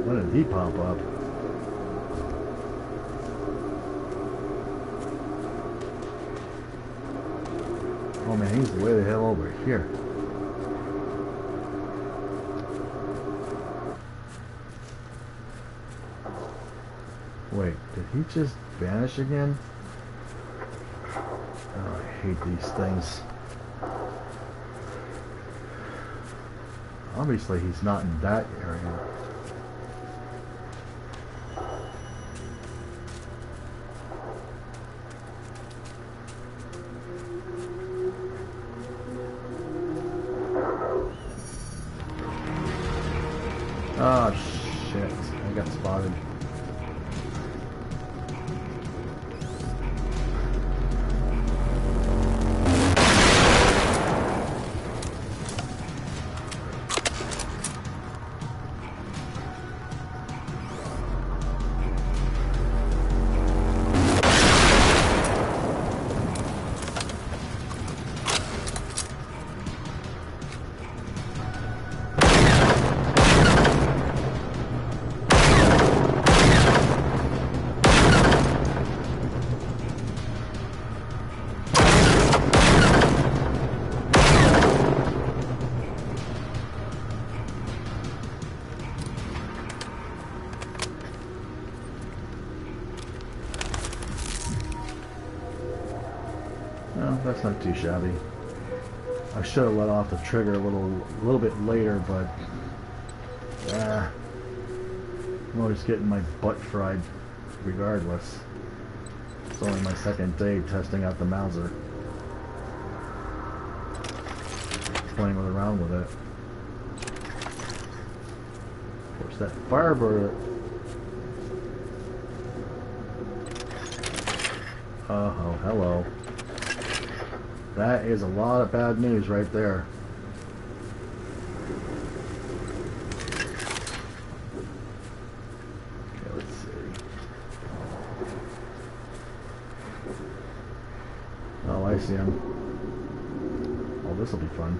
When did he pop up? Oh man, he's way the hell over here. Wait, did he just vanish again? Oh, I hate these things. Obviously he's not in that area. Oh shit, I got spotted. That's not too shabby. I should have let off the trigger a little bit later, but I'm always getting my butt fried regardless. It's only my second day testing out the Meusser. Playing around with it. Of course, that Firebird. Oh, hello. That is a lot of bad news right there. Okay, let's see. Oh, I see him. Oh, this will be fun.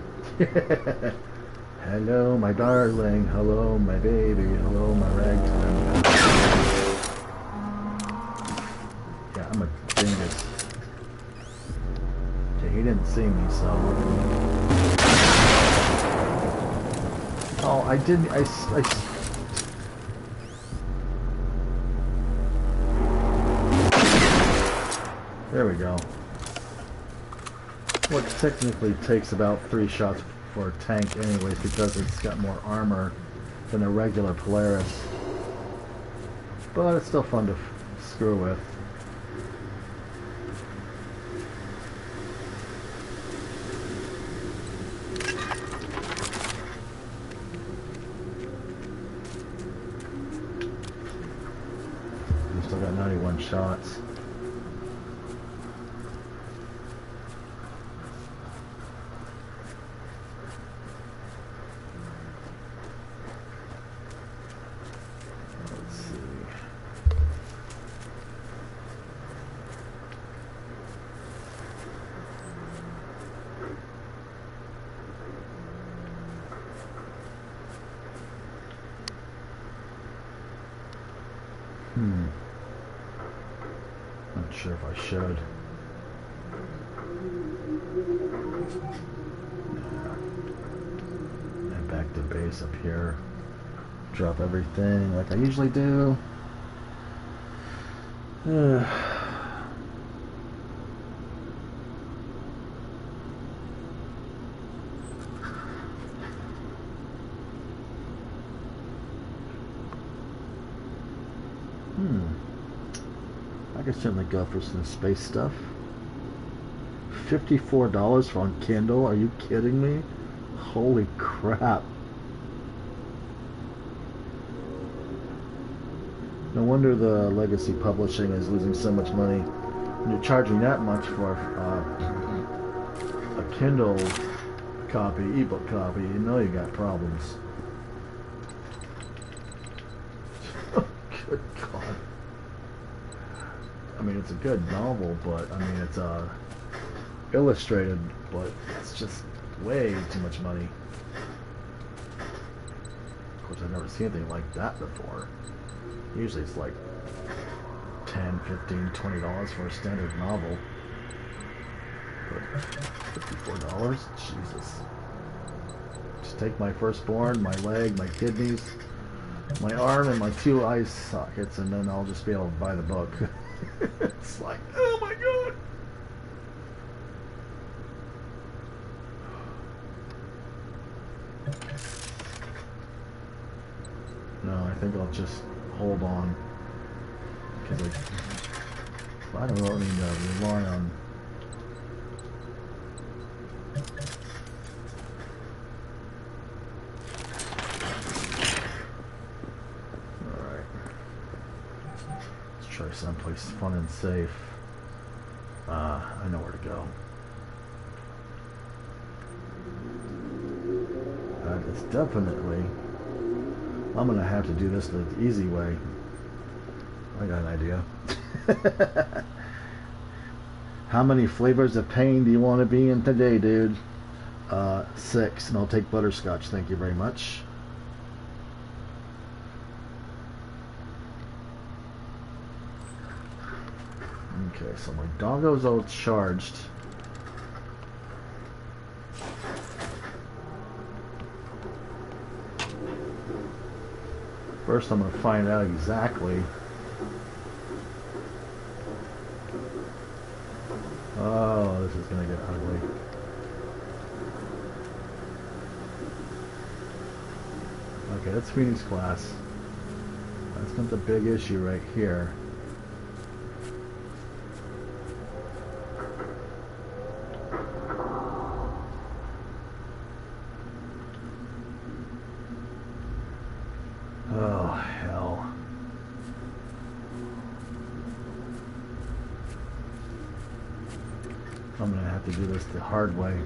Hello, my darling. Hello, my baby. Hello, my ragtime. Yeah, I'm a dingus. He didn't see me, so... Oh, I didn't... There we go. What technically takes about 3 shots for a tank anyways, because it's got more armor than a regular Polaris. But it's still fun to screw with. Still got 91 shots. Let's see. Not sure if I should. And back to base up here. Drop everything like I usually do. I could certainly go for some space stuff. $54 for on Kindle? Are you kidding me? Holy crap. No wonder the legacy publishing is losing so much money. When you're charging that much for a Kindle copy, ebook copy, you know you got problems. Good God. I mean, it's a good novel, but I mean, it's illustrated, but it's just way too much money. Of course, I've never seen anything like that before. Usually it's like $10, $15, $20 for a standard novel. But $54? Jesus. Just take my firstborn, my leg, my kidneys, my arm, and my 2 eye sockets, and then I'll just be able to buy the book. It's like, oh my God. No, I think I'll just hold on, because I don't really need to rely on. Alright. Let's try someplace fun and safe. I know where to go. It's definitely... I'm gonna have to do this the easy way. I got an idea. How many flavors of pain do you want to be in today, dude? 6, and I'll take butterscotch. Thank you very much. Okay, so my doggo's all charged. First, I'm going to find out exactly. Oh, this is going to get ugly. Okay, that's Phoenix class. That's not the big issue right here. Oh, hell. I'm gonna have to do this the hard way.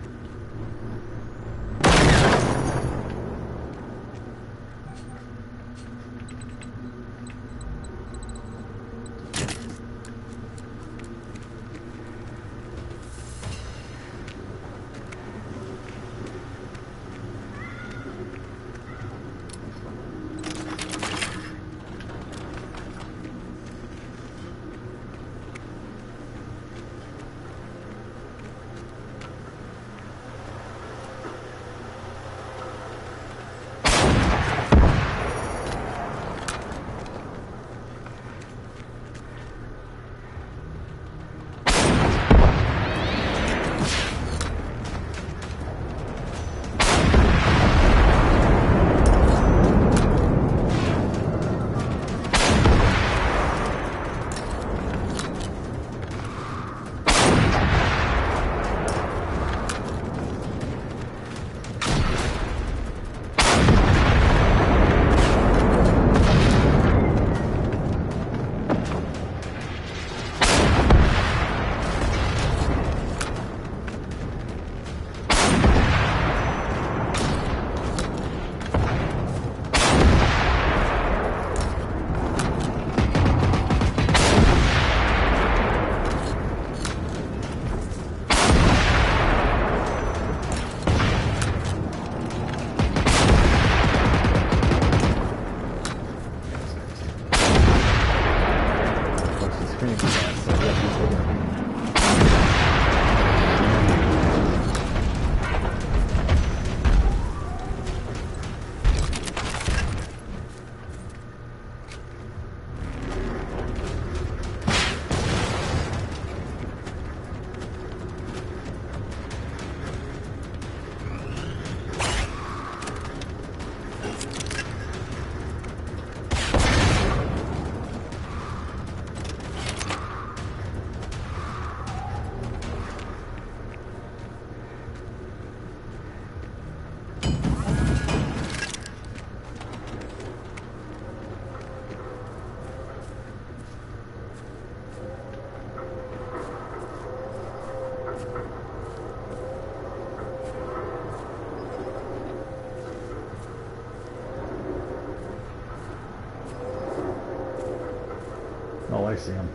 I see him.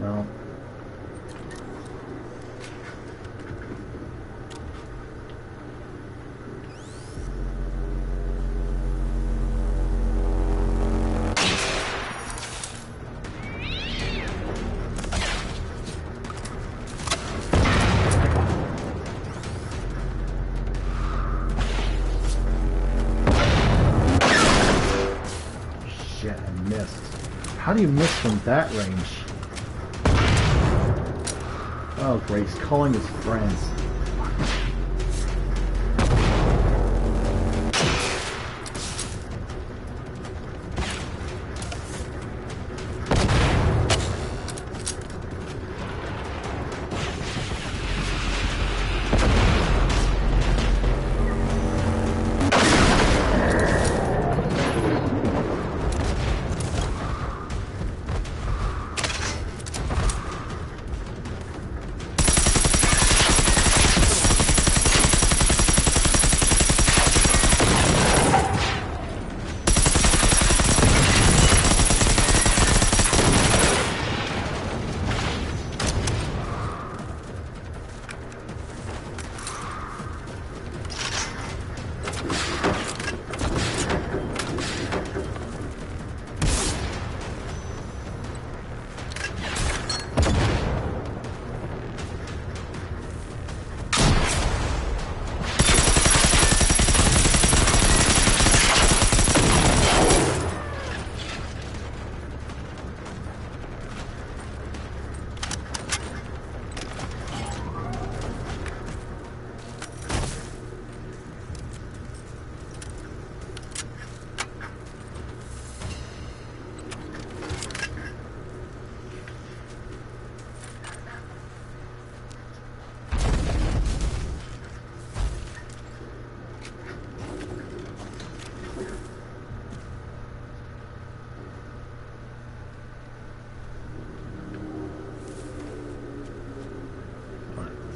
No. Shit, I missed. How do you miss from that range? Oh, great. He's calling his friends.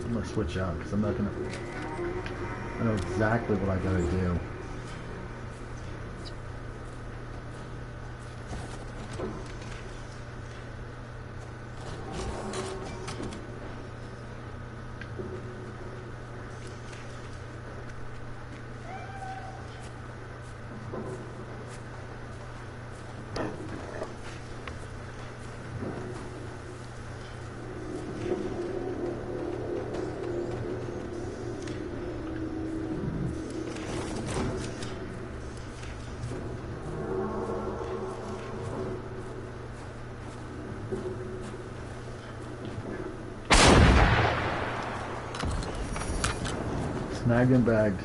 I'm gonna switch out because I'm not gonna. I know exactly what I gotta do. Snagged and bagged.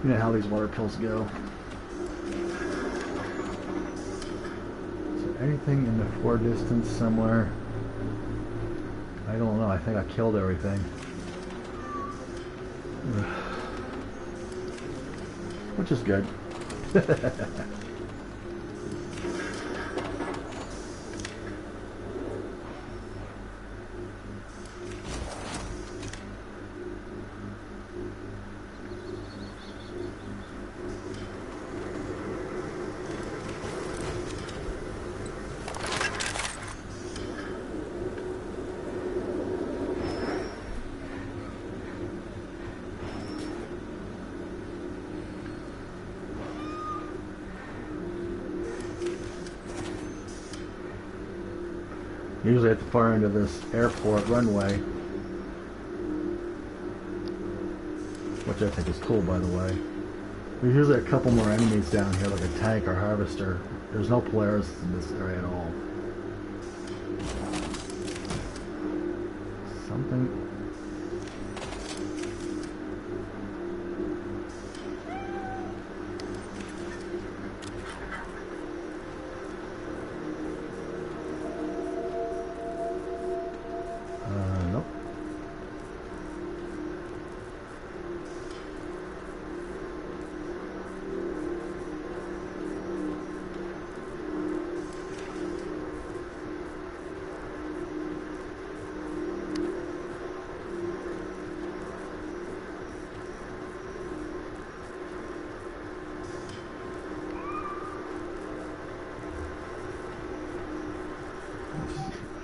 You know how these water pills go. Is there anything in the far distance somewhere? I don't know. I think I killed everything. Which is good. Usually at the far end of this airport runway, which I think is cool, by the way. There's usually a couple more enemies down here, like a tank or harvester. There's no Polaris in this area at all. Something. Nope.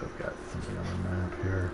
I've got something on the map here.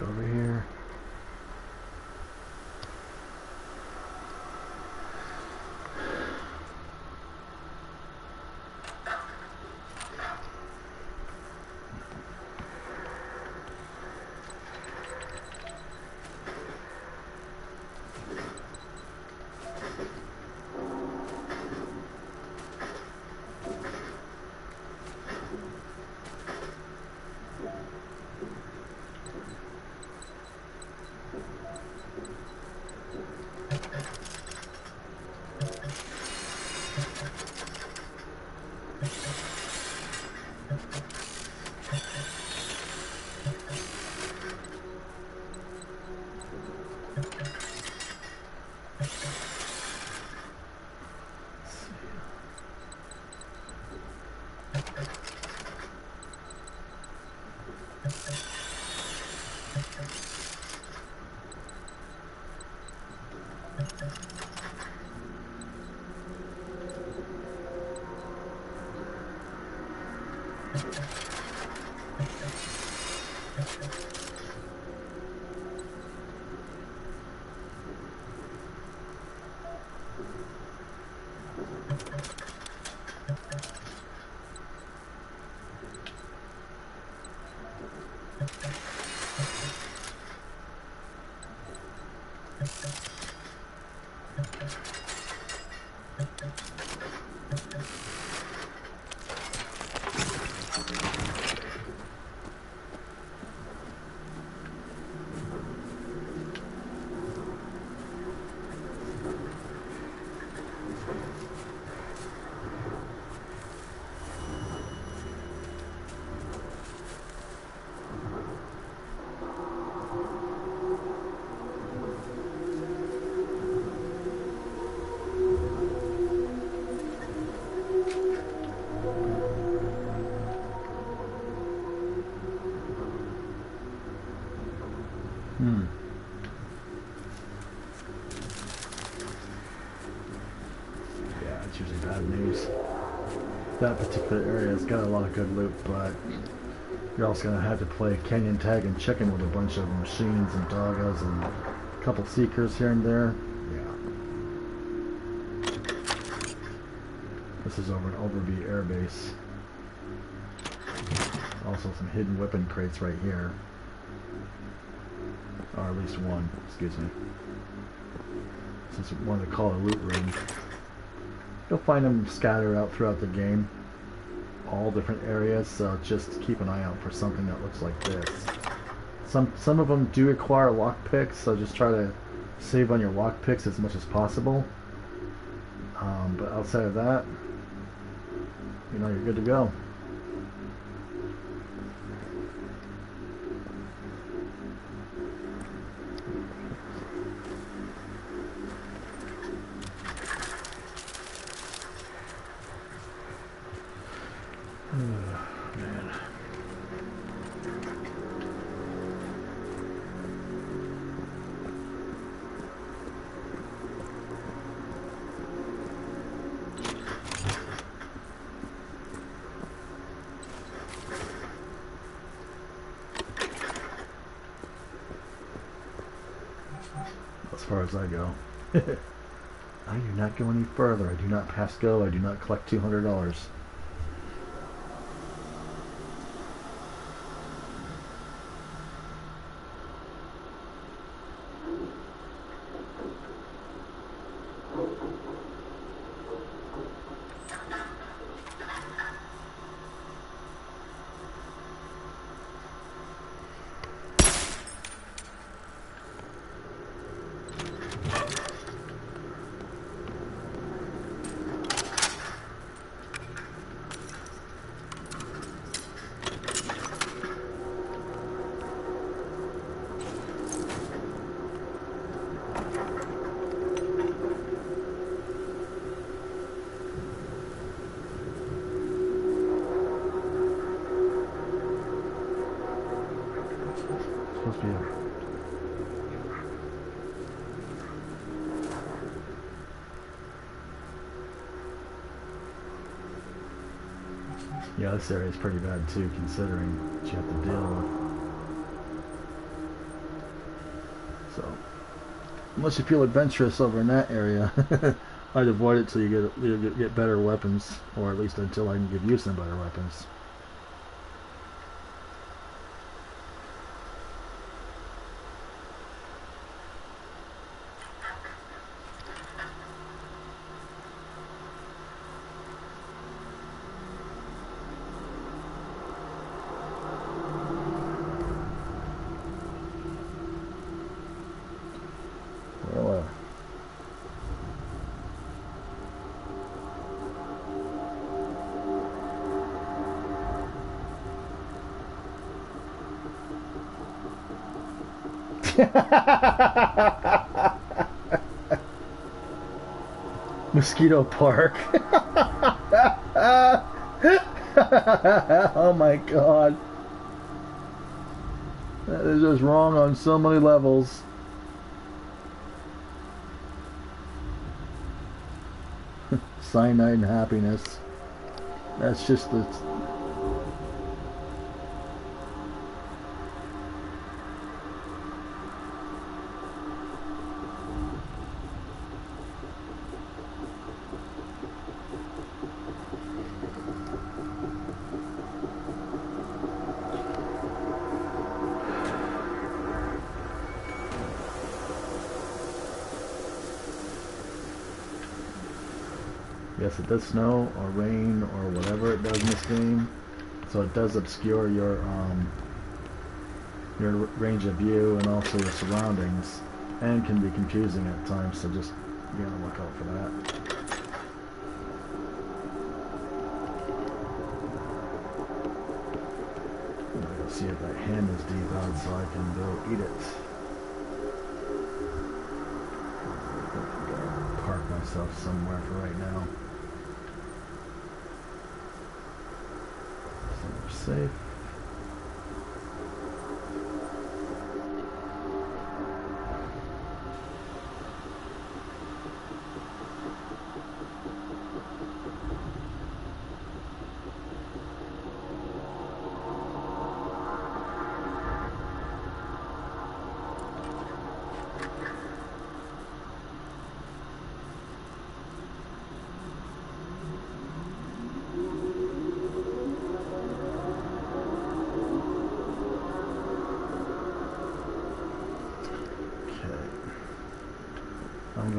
Over here. Yeah, it's usually bad news. That particular area has got a lot of good loot, but you're also going to have to play canyon tag and chicken with a bunch of machines and doggas and a couple seekers here and there. Yeah. This is over an Overview Air Base. Also some hidden weapon crates right here. Or at least one, excuse me. Since we wanted to call it a loot room. You'll find them scattered out throughout the game. All different areas, so just keep an eye out for something that looks like this. Some of them do require lockpicks, so just try to save on your lockpicks as much as possible. But outside of that, you know, you're good to go. As far as I go. I do not go any further. I do not pass go. I do not collect $200. Yeah, this area is pretty bad too, considering what you have to deal with. So, unless you feel adventurous over in that area, I'd avoid it till you get better weapons, or at least until I can give you some better weapons. Mosquito Park. Oh my god. That is just wrong on so many levels. Cyanide and happiness. That's just the... Yes, it does snow or rain or whatever it does in this game, so it does obscure your range of view and also your surroundings, and can be confusing at times. So just be on the lookout for that. I'm gonna see if that hand is devoured so I can go eat it. I'm gonna park myself somewhere for right now. Safe.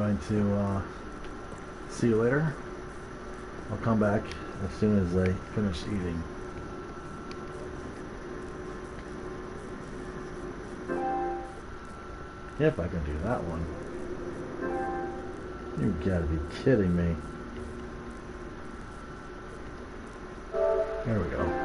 going to see you later. I'll come back as soon as I finish eating. If I can do that one. You gotta be kidding me. There we go.